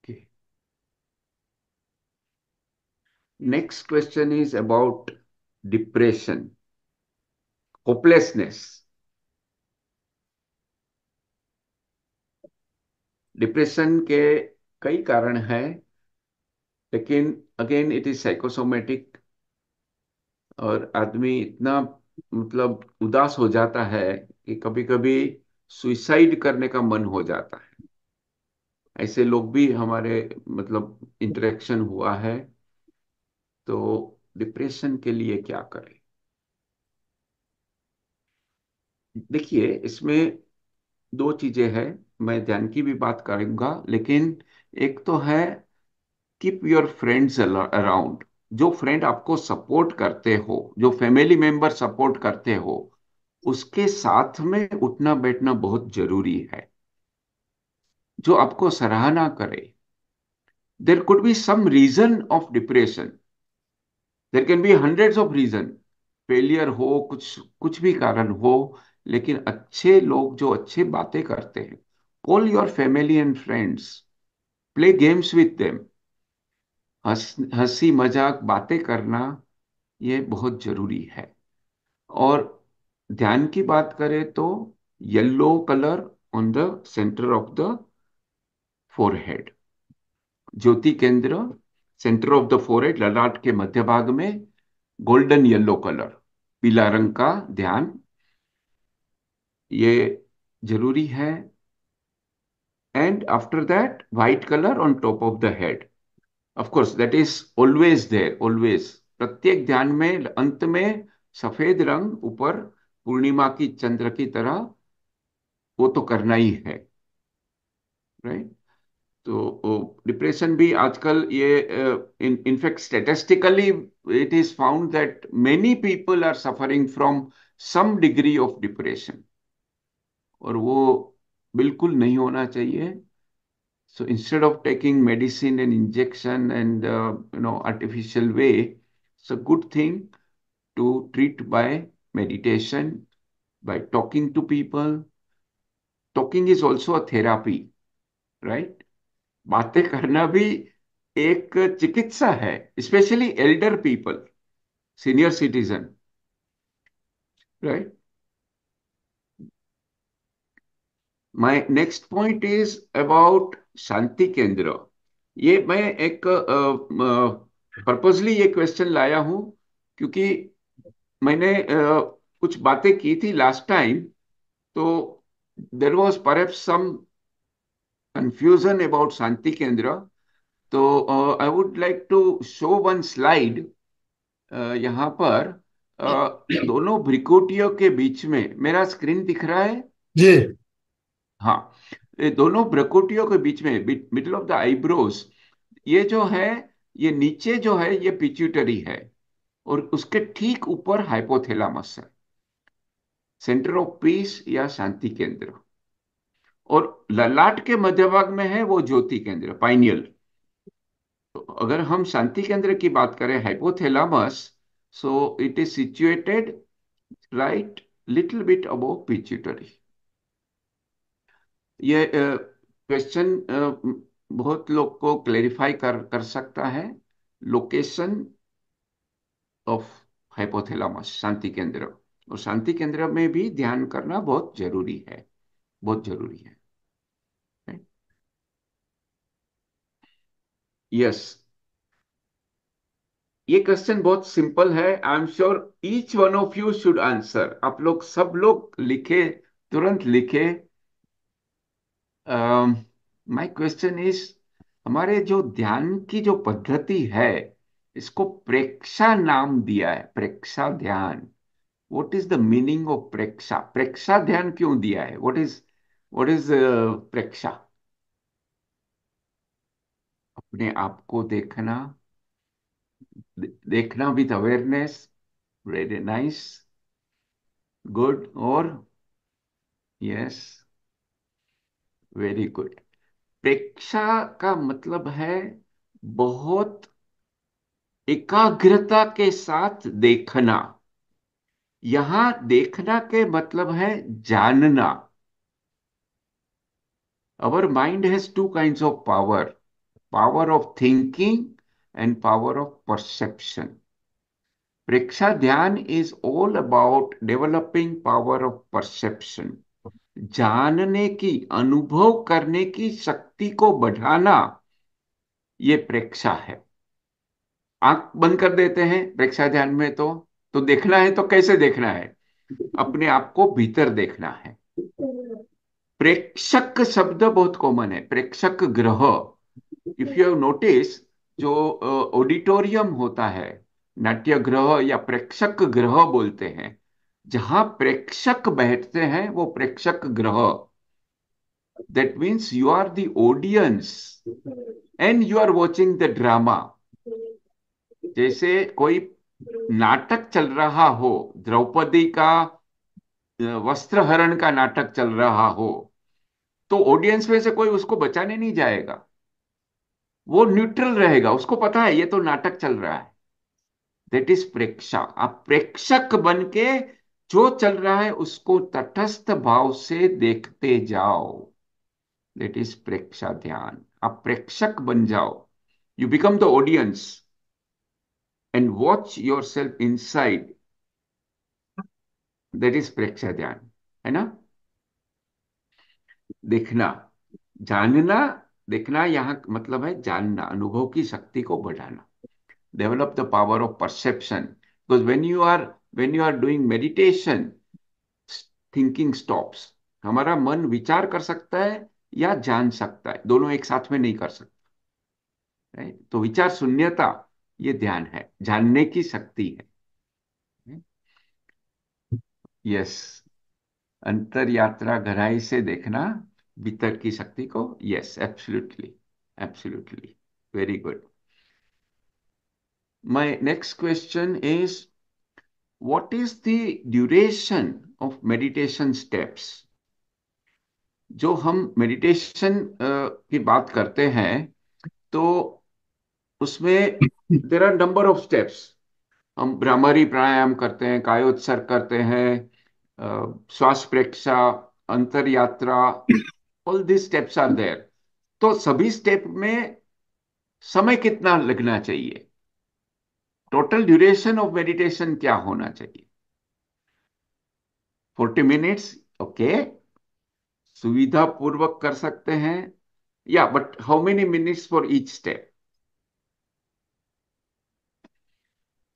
Okay. Next question is about depression, hopelessness. Depression के कई कारण हैं, लेकिन again it is psychosomatic. और आदमी इतना मतलब उदास हो जाता है कि कभी कभी सुइसाइड करने का मन हो जाता है। ऐसे लोग भी हमारे मतलब इंटरेक्शन हुआ है। तो डिप्रेशन के लिए क्या करें? देखिए, इसमें दो चीजें हैं। मैं ध्यान की भी बात करूंगा, लेकिन एक तो है कीप योर फ्रेंड्स अराउंड। जो फ्रेंड आपको सपोर्ट करते हो, जो फैमिली मेंबर सपोर्ट करते हो, उसके साथ में उठना बैठना बहुत जरूरी है। जो आपको सराहना करे। There could be some reason of depression, there can be hundreds of reason. Failure हो, कुछ कुछ भी कारण हो, लेकिन अच्छे लोग जो अच्छे बातें करते हैं, call your family and friends, play games with them. हंसी मजाक बातें करना, ये बहुत जरूरी है। और ध्यान की बात करें तो yellow colour on the centre of the forehead, ज्योति केंद्र, सेंटर ऑफ द फोरहेड, ललाट के मध्य भाग में गोल्डन येलो कलर, पीला रंग का ध्यान, ये जरूरी है। And after that white colour on top of the head. Of course that is always there, always. प्रत्येक ध्यान में अंत में सफेद रंग ऊपर पूर्णिमा की चंद्र की तरह, वो तो करना ही है। राइट। तो डिप्रेशन भी आजकल ये in fact statistically it is found that many people are suffering from some degree of depression. और वो बिल्कुल नहीं होना चाहिए। So instead of taking medicine and injection and artificial way, it's a good thing to treat by meditation, by talking to people. Talking is also a therapy, right? बातें करना भी एक चिकित्सा है, specially elder people, senior citizen. Right. My next point is about शांति केंद्र। ये मैं एक पर्पसली ये क्वेश्चन लाया हूं, क्योंकि मैंने कुछ बातें की थी लास्ट टाइम, तो there was perhaps some confusion about शांति केंद्र। तो I would like to show one slide यहाँ पर। दोनों भ्रिकुटियों के बीच में मेरा स्क्रीन दिख रहा है।
जी।
हाँ, ये दोनों भ्रिकुटियों के बीच में मिडल ऑफ द आईब्रोज, ये जो है, ये नीचे जो है ये पिट्यूटरी है, और उसके ठीक ऊपर हाइपोथैलेमस है, सेंटर ऑफ पीस या शांति केंद्र। और ललाट के मध्य भाग में है वो ज्योति केंद्र, पाइनियल। तो अगर हम शांति केंद्र की बात करें, hypothalamus, so it is situated right little bit above pituitary. ये क्वेश्चन बहुत लोग को क्लेरिफाई कर कर सकता है, लोकेशन ऑफ हाइपोथैलेमस, शांति केंद्र। और शांति केंद्र में भी ध्यान करना बहुत जरूरी है, बहुत जरूरी है। यस, ये क्वेश्चन बहुत सिंपल है। I am sure each one of you should answer. आप लोग सब लोग लिखे, तुरंत लिखे। माय क्वेश्चन इज, हमारे जो ध्यान की जो पद्धति है, इसको प्रेक्षा नाम दिया है, Preksha Dhyan. What is the meaning of Preksha? Preksha Dhyan क्यों दिया है? What is Preksha? अपने आप को देखना, देखना with awareness. Very nice, good. और यस, वेरी गुड। प्रेक्षा का मतलब है बहुत एकाग्रता के साथ देखना। यहां देखना के मतलब है जानना। Our mind has two kinds of power: power of thinking and power of perception. Preksha Dhyan is all about developing power of perception. जानने की, अनुभव करने की शक्ति को बढ़ाना, ये प्रेक्षा है। आंख बंद कर देते हैं प्रेक्षा ध्यान में, तो देखना है तो कैसे देखना है? अपने आप को भीतर देखना है। प्रेक्षक शब्द बहुत कॉमन है, प्रेक्षक ग्रह। इफ यू हैव नोटिस, जो ऑडिटोरियम होता है, नाट्यगृह या प्रेक्षक ग्रह बोलते हैं, जहां प्रेक्षक बैठते हैं वो प्रेक्षक ग्रह। That means you are the audience and you are watching the drama. जैसे कोई नाटक चल रहा हो, द्रौपदी का वस्त्रहरण का नाटक चल रहा हो, तो ऑडियंस में से कोई उसको बचाने नहीं जाएगा, वो न्यूट्रल रहेगा, उसको पता है ये तो नाटक चल रहा है। दैट इज प्रेक्षा। आप प्रेक्षक बन के जो चल रहा है उसको तटस्थ भाव से देखते जाओ। दैट इज प्रेक्षा ध्यान। आप प्रेक्षक बन जाओ, you become the audience and watch your self inside. That is Preksha Dhyan, है ना? देखना, जानना। देखना यहाँ मतलब है जानना, अनुभव की शक्ति को बढ़ाना। Develop the power of perception, because when you are doing meditation, thinking stops। हमारा मन विचार कर सकता है या जान सकता है, दोनों एक साथ में नहीं कर सकता। right? तो विचार शून्यता, ये ध्यान है, जानने की शक्ति है। यस, अंतर यात्रा गहराई से देखना, भीतर की शक्ति को। Yes, absolutely, absolutely, very good. My next question is, what is the duration of meditation steps? जो हम मेडिटेशन की बात करते हैं, तो उसमें there are number of steps. हम भ्रामरी प्राणायाम करते हैं, कायोत्सर्ग करते हैं, श्वास प्रेक्षा, अंतर यात्रा, all this steps are there. तो सभी स्टेप में समय कितना लगना चाहिए? टोटल ड्यूरेशन ऑफ मेडिटेशन क्या होना चाहिए? 40 मिनट्स, ओके। सुविधा पूर्वक कर सकते हैं, या but how many minutes for each step?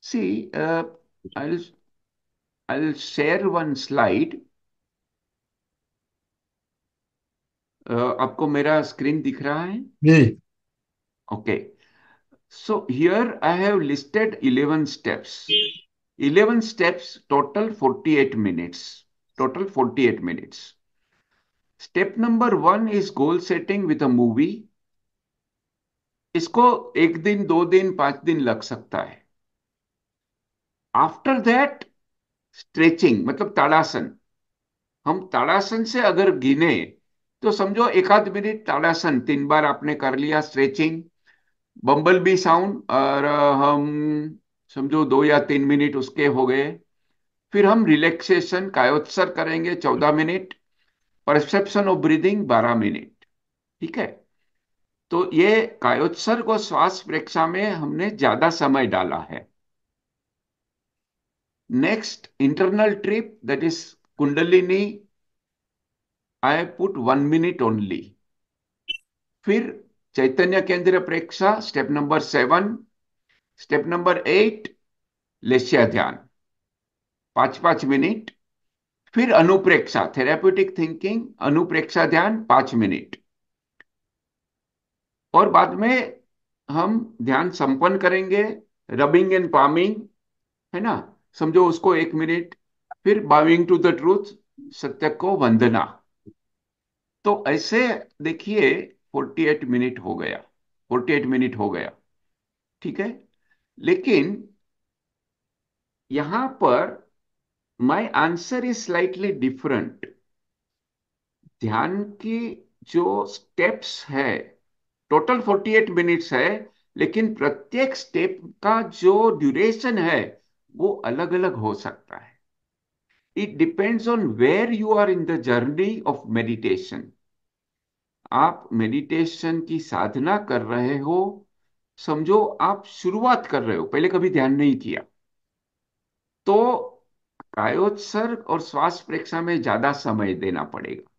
See, I I share one slide. आपको मेरा स्क्रीन दिख रहा है?
जी।
Okay, so here I have listed 11 steps. 11 steps, total 48 minutes. Total 48 minutes. Step number 1 is goal setting with a movie. इसको एक दिन, 2 दिन, 5 दिन लग सकता है। आफ्टर दैट, स्ट्रेचिंग मतलब ताड़ासन। हम ताड़ासन से अगर गिने तो समझो एक आध मिनट ताड़ासन 3 बार आपने कर लिया, स्ट्रेचिंग, बम्बल बी साउंड, और हम समझो 2 या 3 मिनट उसके हो गए। फिर हम रिलैक्सेशन कायोत्सर करेंगे 14 minute, perception of breathing 12 minute. ठीक है, तो ये कायोत्सर को श्वास प्रेक्षा में हमने ज्यादा समय डाला है। Next, internal trip, that is kundalini, I put 1 minute only. फिर चैतन्य केंद्र प्रेक्षा, स्टेप नंबर 7। स्टेप नंबर 8, लेस्या ध्यान, 5 5 मिनट। फिर अनुप्रेक्षा, थेराप्यूटिक थिंकिंग, अनुप्रेक्षा ध्यान 5 मिनट। और बाद में हम ध्यान संपन्न करेंगे, रबिंग एंड पामिंग, है ना, समझो उसको 1 मिनट। फिर बाविंग टू द ट्रूथ, सत्य को वंदना। तो ऐसे देखिए 48 मिनट हो गया, 48 मिनट हो गया। ठीक है, लेकिन यहां पर my answer is slightly different. ध्यान की जो स्टेप्स है, टोटल 48 मिनट्स है, लेकिन प्रत्येक स्टेप का जो ड्यूरेशन है वो अलग अलग हो सकता है। It depends on where you are in the journey of meditation. आप मेडिटेशन की साधना कर रहे हो, समझो आप शुरुआत कर रहे हो, पहले कभी ध्यान नहीं किया, तो कायोत्सर्ग और श्वास प्रेक्षा में ज्यादा समय देना पड़ेगा।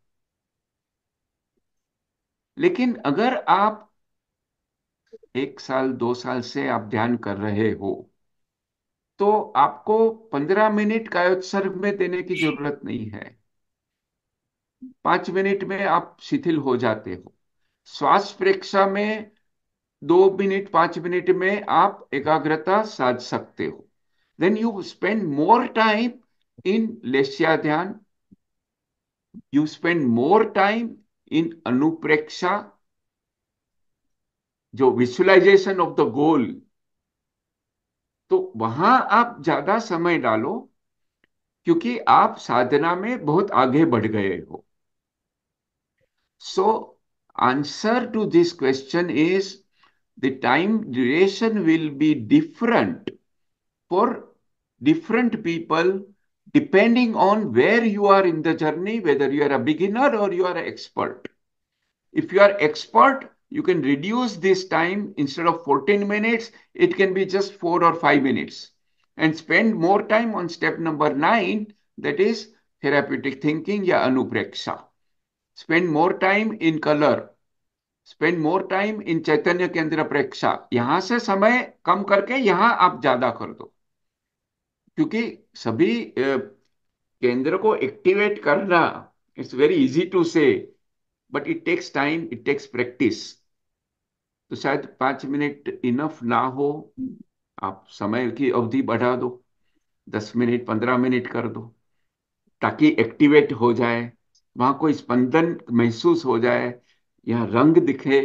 लेकिन अगर आप 1 साल 2 साल से आप ध्यान कर रहे हो, तो आपको 15 मिनट कायोत्सर्ग में देने की जरूरत नहीं है। 5 मिनट में आप शिथिल हो जाते हो। श्वास प्रेक्षा में 2 मिनट 5 मिनट में आप एकाग्रता साध सकते हो। Then you spend more time in लेस्या ध्यान, you spend more time in अनुप्रेक्षा, जो विजुअलाइजेशन ऑफ द गोल। तो वहां आप ज्यादा समय डालो, क्योंकि आप साधना में बहुत आगे बढ़ गए हो। So, answer to this question is the time duration will be different for different people depending on where you are in the journey, whether you are a beginner or you are an expert. If you are expert, you can reduce this time. Instead of 14 minutes, it can be just 4 or 5 minutes, and spend more time on step number 9, that is therapeutic thinking या अनुप्रेक्षा। Spend more time in color, spend more time in चैतन्य केंद्र प्रेक्षा। यहां से समय कम करके यहां आप ज्यादा कर दो, क्योंकि सभी केंद्र को एक्टिवेट करना, it's very easy to say, but it takes time, it takes practice. तो शायद 5 मिनट इनफ ना हो, आप समय की अवधि बढ़ा दो, 10 मिनट 15 मिनट कर दो, ताकि एक्टिवेट हो जाए, वहां कोई स्पंदन महसूस हो जाए, यहाँ रंग दिखे।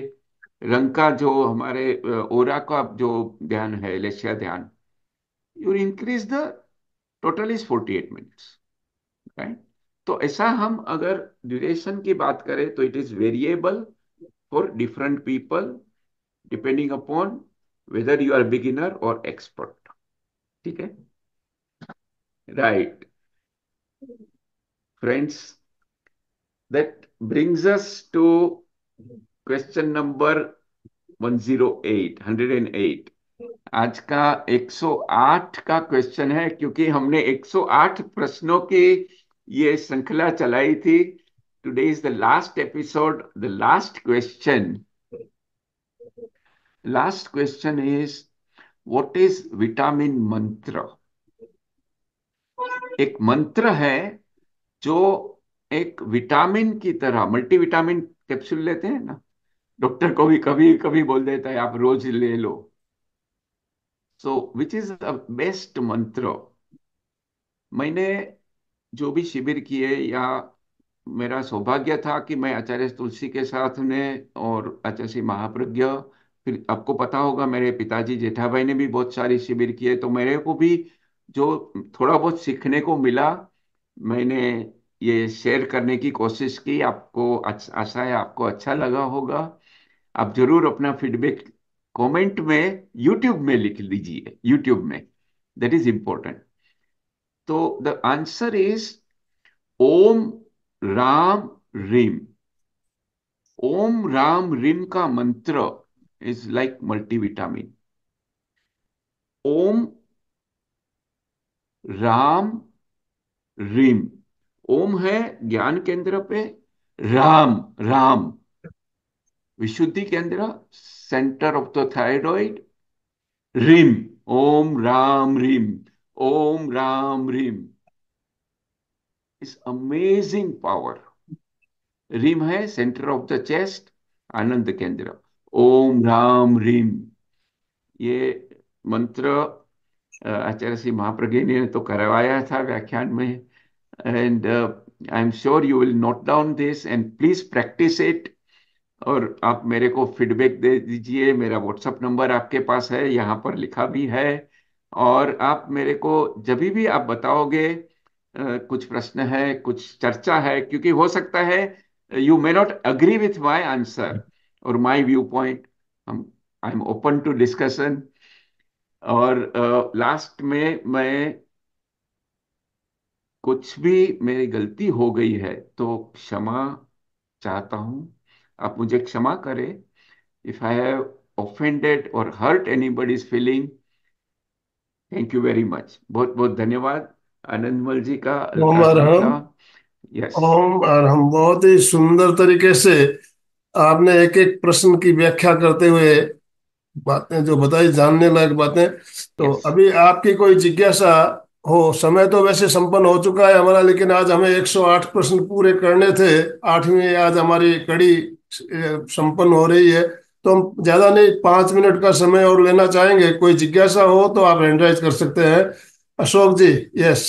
रंग का जो हमारे ओरा का जो ध्यान है, लेस्या ध्यान, you increase the, total is 48 minutes, right. तो ऐसा हम अगर ड्यूरेशन की बात करें तो it is variable for different people, depending upon whether you are beginner और एक्सपर्ट। ठीक है, right friends, that brings us to question number 108, 108। आज का 108 का क्वेश्चन है, क्योंकि हमने 108 प्रश्नों की ये श्रृंखला चलाई थी। today is the last episode. The last question is, what is vitamin mantra? एक मंत्र है जो एक विटामिन की तरह, मल्टीविटामिन कैप्सूल लेते हैं ना, डॉक्टर को भी कभी कभी बोल देता है आप रोज ले लो। सो विच इज द बेस्ट मंत्र? मैंने जो भी शिविर किए, या मेरा सौभाग्य था कि मैं आचार्य तुलसी के साथ में और आचार्य श्री महाप्रज्ञ, फिर आपको पता होगा मेरे पिताजी जेठाभाई ने भी बहुत सारे शिविर किए, तो मेरे को भी जो थोड़ा बहुत सीखने को मिला, मैंने ये शेयर करने की कोशिश की। आपको आशा है आपको अच्छा लगा होगा। आप जरूर अपना फीडबैक कमेंट में यूट्यूब में लिख लीजिए, यूट्यूब में, दैट इज इंपॉर्टेंट। तो द आंसर इज ओम राम रीम। ओम राम रीम का मंत्र इज लाइक मल्टीविटामिन। ओम राम रीम। ओम है ज्ञान केंद्र पे, राम, राम विशुद्धि केंद्र, सेंटर ऑफ द थायराइड, रीम, ओम राम रीम, ओम राम रीम इज अमेजिंग पावर। रीम है सेंटर ऑफ द चेस्ट, आनंद केंद्र, ओम राम रीम। ये मंत्र आचार्य श्री महाप्रज्ञ ने तो करवाया था व्याख्यान में, and I am sure you will note down this and please practice it. और आप मेरे को फीडबैक दे दीजिए। मेरा व्हाट्सएप नंबर आपके पास है, यहाँ पर लिखा भी है। और आप मेरे को जब भी आप बताओगे, कुछ प्रश्न है, कुछ चर्चा है, क्योंकि हो सकता है you may not agree with my answer और my view point. Hmm I am open to discussion. और लास्ट में मैं, कुछ भी मेरी गलती हो गई है तो क्षमा चाहता हूं। आप मुझे क्षमा करें। If I have offended or hurt anybody's feeling, thank you very much. बहुत बहुत धन्यवाद आनंदमल जी का,
ओम
अल्काश जी का।
अरहम।
यस।
ओम अरहम, बहुत ही सुंदर तरीके से आपने एक एक प्रश्न की व्याख्या करते हुए बातें जो बताई, जानने लायक बातें। तो
यस।
अभी आपकी कोई जिज्ञासा हो, समय तो वैसे संपन्न हो चुका है हमारा, लेकिन आज हमें 108 प्रश्न पूरे करने थे। आठवीं आज हमारी कड़ी संपन्न हो रही है, तो हम ज्यादा नहीं, 5 मिनट का समय और लेना चाहेंगे। कोई जिज्ञासा हो तो आप हैंड राइज कर सकते हैं। अशोक जी। यस।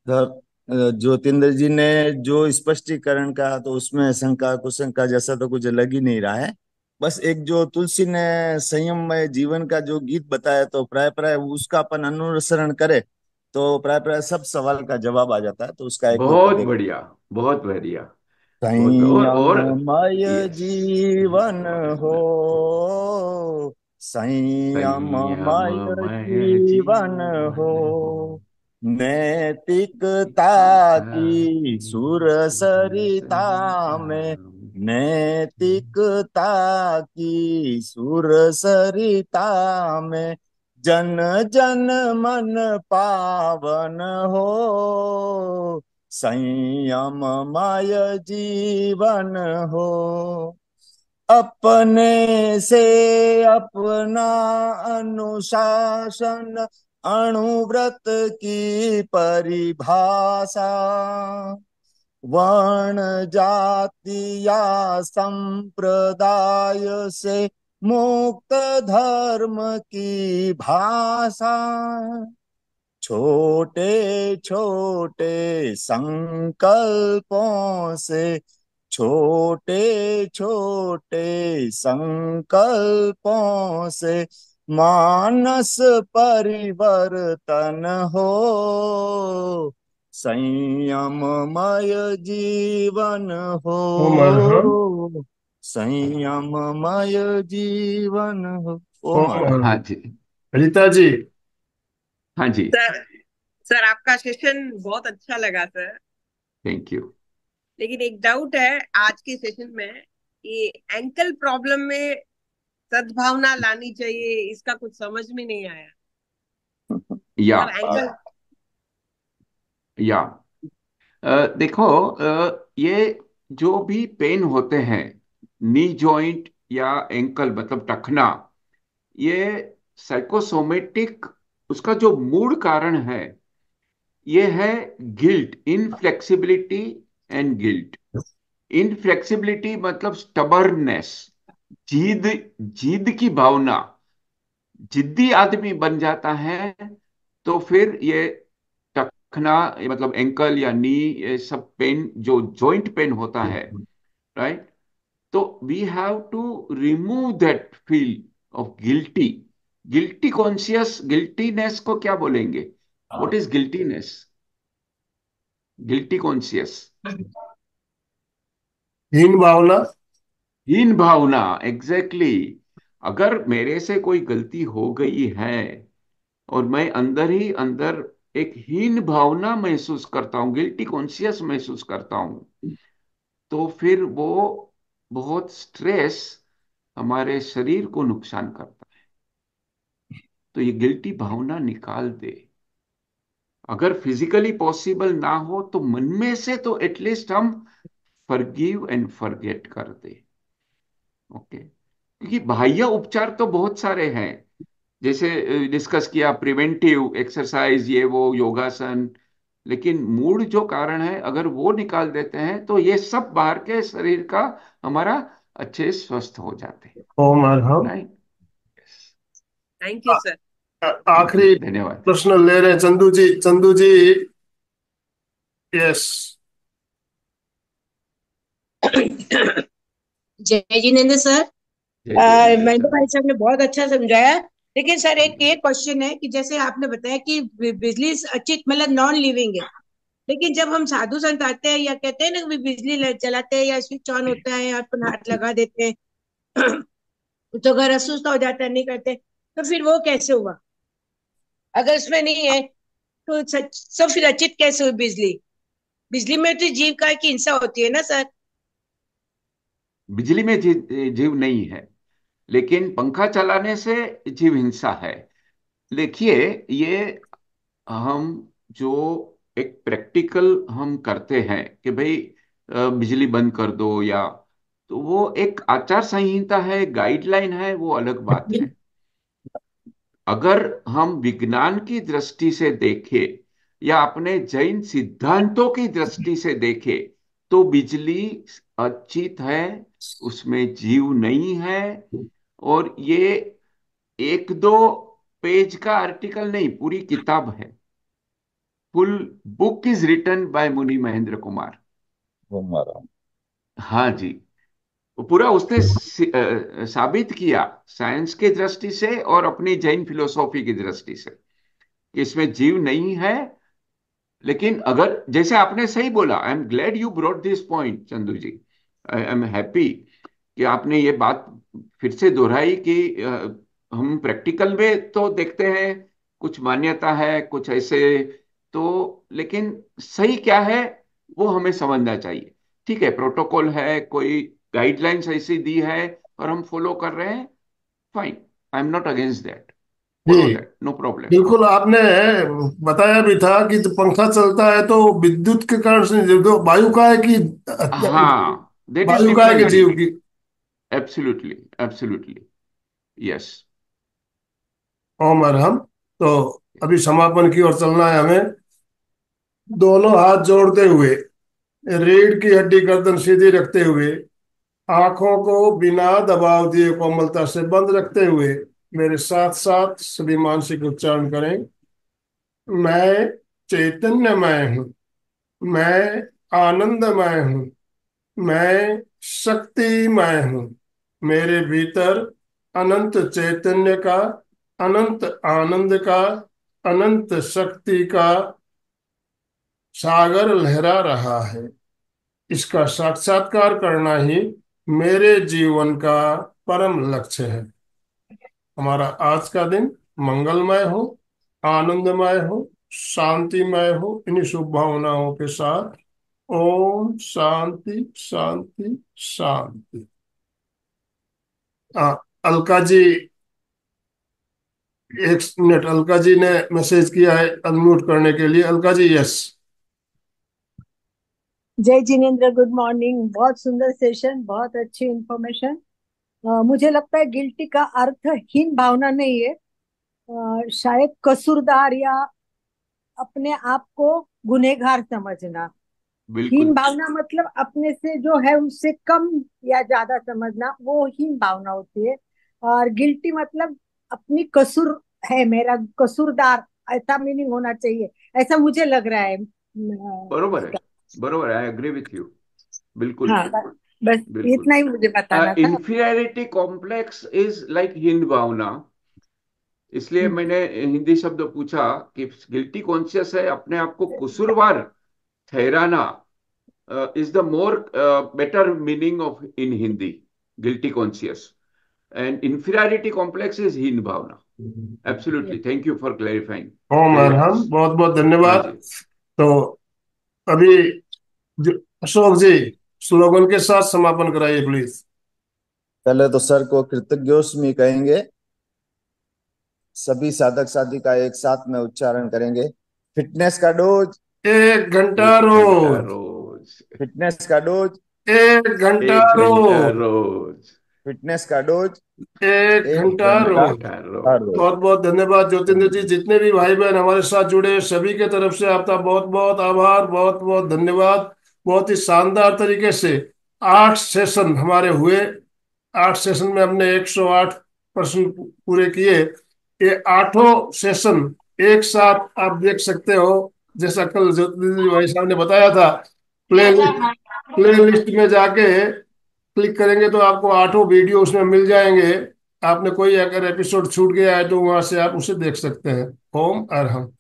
सर, ज्योतिंद्र जी ने जो स्पष्टीकरण कहा तो उसमें शंका कुशंका जैसा तो कुछ लग ही नहीं रहा है। बस एक जो तुलसी ने संयममय जीवन का जो गीत बताया, तो प्राय प्राय उसका अपन अनुसरण करे तो प्राय प्राय सब सवाल का जवाब आ जाता है। तो उसका एक दो
बहुत
पद एक
बढ़िया, बहुत बढ़िया। बहुत और
संयममय
यस।
जीवन हो, संयममय
संयममय
जीवन हो,
जीवन हो,
नैतिकता
पिता
की
की
सुरसरिता
सुरसरिता
में,
में,
नैतिकता की सुरसरिता में, जन जन मन पावन हो, संयममय जीवन हो, अपने से अपना अनुशासन, अणुव्रत की परिभाषा, वर्ण जाति या संप्रदाय से मुक्त धर्म की भाषा, छोटे छोटे संकल्पों से, छोटे छोटे संकल्पों से मानस परिवर्तन हो, संयममय जीवन हो,
ओम अरहम।
संयममय जीवन हो। ओम
ओम
हर।
हाँ
अरहम।
जी।
रीता जी।
हाँ जी।
सर सर आपका सेशन बहुत अच्छा लगा सर।
Thank you.
लेकिन एक डाउट है आज के सेशन में, ये एंकल प्रॉब्लम में सद्भावना लानी चाहिए, इसका कुछ समझ में नहीं आया
या
सर। एंकल
या देखो, ये जो भी पेन होते हैं, नी जॉइंट या एंकल मतलब टखना, ये साइकोसोमेटिक, उसका जो मूल कारण है ये है guilt, inflexibility and guilt. Inflexibility मतलब स्टबर्ननेस, जिद, जिद की भावना। जिद्दी आदमी बन जाता है तो फिर ये टखना, ये मतलब एंकल या नी, ये सब पेन, जो जॉइंट पेन होता है, राइट? तो we have to remove that feel of guilty. Guilty conscious, guiltiness को क्या बोलेंगे? What is guiltiness? Guilty conscious,
हीन भावना।
हीन भावना, एग्जैक्टली exactly। अगर मेरे से कोई गलती हो गई है और मैं अंदर ही अंदर एक हीन भावना महसूस करता हूं, गिल्टी कॉन्शियस महसूस करता हूं, तो फिर वो बहुत स्ट्रेस हमारे शरीर को नुकसान करता है। तो ये गिल्टी भावना निकाल दे। अगर फिजिकली पॉसिबल ना हो तो मन में से तो एटलीस्ट हम फॉरगिव एंड फॉरगेट कर दे। ओके, क्योंकि बाह्य उपचार तो बहुत सारे हैं, जैसे डिस्कस किया, प्रिवेंटिव एक्सरसाइज, ये वो योगासन। लेकिन मूल जो कारण है अगर वो निकाल देते हैं तो ये सब बाहर के शरीर का हमारा अच्छे स्वस्थ हो जाते हैं।
ओम Arham.
Right.
Thank you sir.
आखिरी
धन्यवाद।
प्रश्न ले रहे हैं चंदू जी। चंदू जी, यस।
जय जिनेन्द्र सर।
जय जितेंद्र
महेंद्र
सर।
भाई साहब ने बहुत अच्छा समझाया। लेकिन सर एक ये क्वेश्चन है कि जैसे आपने बताया कि बिजली अच्छी मतलब नॉन लिविंग है, लेकिन जब हम साधु संत आते हैं या कहते हैं ना कि बिजली चलाते हैं या स्विच ऑन होता है हाथ पर हाथ लगा देते हैं तो अगर अस्वस्थ हो जाता है नहीं करते, तो फिर वो कैसे हुआ? अगर उसमें नहीं है तो सब फिर अचित कैसे हुई बिजली? बिजली में तो जीव का की हिंसा होती है ना सर?
बिजली में जीव नहीं है, लेकिन पंखा चलाने से जीव हिंसा है। देखिए, ये हम जो एक प्रैक्टिकल हम करते हैं कि भाई बिजली बंद कर दो, या तो वो एक आचार संहिता है, गाइडलाइन है, वो अलग बात है। अगर हम विज्ञान की दृष्टि से देखें या अपने जैन सिद्धांतों की दृष्टि से देखें तो बिजली अचित है, उसमें जीव नहीं है। और ये एक दो पेज का आर्टिकल नहीं, पूरी किताब है। Full book is written by Muni Mahendra Kumar.
वो मारा।
हाँ जी। वो पूरा उसने साबित किया साइंस की दृष्टि से और अपनी जैन फिलोसॉफी की दृष्टि से कि इसमें जीव नहीं है। लेकिन अगर, जैसे आपने सही बोला, I am glad you brought this point Chandu ji, I am happy कि आपने ये बात फिर से दोहराई कि हम प्रैक्टिकल में तो देखते हैं कुछ मान्यता है, कुछ ऐसे, तो लेकिन सही क्या है वो हमें समझना चाहिए। ठीक है, प्रोटोकॉल है, कोई गाइडलाइंस ऐसी दी है और हम फॉलो कर रहे हैं, fine, I am not against that, follow
जी,
दैट, नो प्रॉब्लम।
बिल्कुल। आपने बताया भी था कि तो पंखा चलता है तो विद्युत के कारण से जो वायु का है कि
हाँ, दैट इज
वायु का है कि
डिफरेंट
जीव
थिंग।
की।
Absolutely, absolutely, yes.
ओम अरहम। तो अभी समापन की ओर चलना है हमें। दोनों हाथ जोड़ते हुए, रीढ़ की हड्डी गर्दन सीधी रखते हुए, आंखों को बिना दबाव दिए कोमलता से बंद रखते हुए मेरे साथ साथ सभी मानसिक उच्चारण करें। मैं चैतन्यमय हूँ। मैं आनंदमय हूँ। मैं शक्तिमय हूँ। मेरे भीतर अनंत चैतन्य का, अनंत आनंद का, अनंत शक्ति का सागर लहरा रहा है। इसका साक्षात्कार करना ही मेरे जीवन का परम लक्ष्य है। हमारा आज का दिन मंगलमय हो, आनंदमय हो, शांतिमय हो। इन्हीं शुभ भावनाओं के साथ ओम शांति शांति शांति। अलका जी, एक मिनट। अलका जी ने मैसेज किया है अनम्यूट करने के लिए। अलका जी, यस।
जय जिनेन्द्र, गुड मॉर्निंग। बहुत सुंदर सेशन, बहुत अच्छी इंफॉर्मेशन। मुझे लगता है गिल्टी का अर्थ हीन भावना नहीं है, शायद कसूरदार या अपने आप को गुनहगार समझना। हीन
बिल्कुल।
भावना मतलब अपने से जो है उससे कम या ज्यादा समझना, वो हीन भावना होती है। और गिल्टी मतलब अपनी कसूर है, मेरा कसूरदार, ऐसा मीनिंग होना चाहिए, ऐसा मुझे लग रहा है।
बरोबर है,
इसका।
बरोबर है, आई एग्री विथ यू। बिल्कुल,
हाँ, बस
बिल्कुल।
इतना ही मुझे बताना था।
इंफीरियरिटी कॉम्प्लेक्स इज लाइक हिंद भावना। इसलिए
हम्म।
मैंने हिंदी शब्द पूछा कि गिल्टी कॉन्शियस है, अपने आप को कसूरवार ठहराना is the more better meaning of in Hindi, guilty conscious. And inferiority complex is हीन भावना। Absolutely, thank you for clarifying.
ओम
वेरी
अरहम,
नाइस।
बहुत बहुत
हाँ
धन्यवाद।
जी।
तो अभी अशोक जी स्लोगन के साथ समापन कराइए प्लीज।
पहले तो सर को कृतज्ञोस्मि कहेंगे, सभी साधक साधिका एक साथ में उच्चारण करेंगे। फिटनेस का डोज,
1 घंटा
एक घंटा
रोज,
रोज।
फिटनेस का डोज,
1 घंटा
एक घंटा
रोज,
रोज।
फिटनेस का डोज,
एक
एक
घंटा
एक
घंटा
रोज।
घंटा
हर
रोज।
रोज।
बहुत बहुत धन्यवाद ज्योतिंद्र जी, जितने भी भाई बहन हमारे साथ जुड़े हैं, सभी के तरफ से आपका बहुत बहुत आभार, बहुत बहुत धन्यवाद। बहुत ही शानदार तरीके से 8 सेशन हमारे हुए। 8 सेशन में हमने 108% पूरे किए। ये 8 सेशन एक साथ आप देख सकते हो। जैसा कल ज्योतिंद्र भाई साहब ने बताया था, प्ले प्ले लिस्ट में जाके क्लिक करेंगे तो आपको 8 वीडियो उसमें मिल जाएंगे। आपने कोई अगर एपिसोड छूट गया है तो वहां से आप उसे देख सकते हैं। ओम अरहम।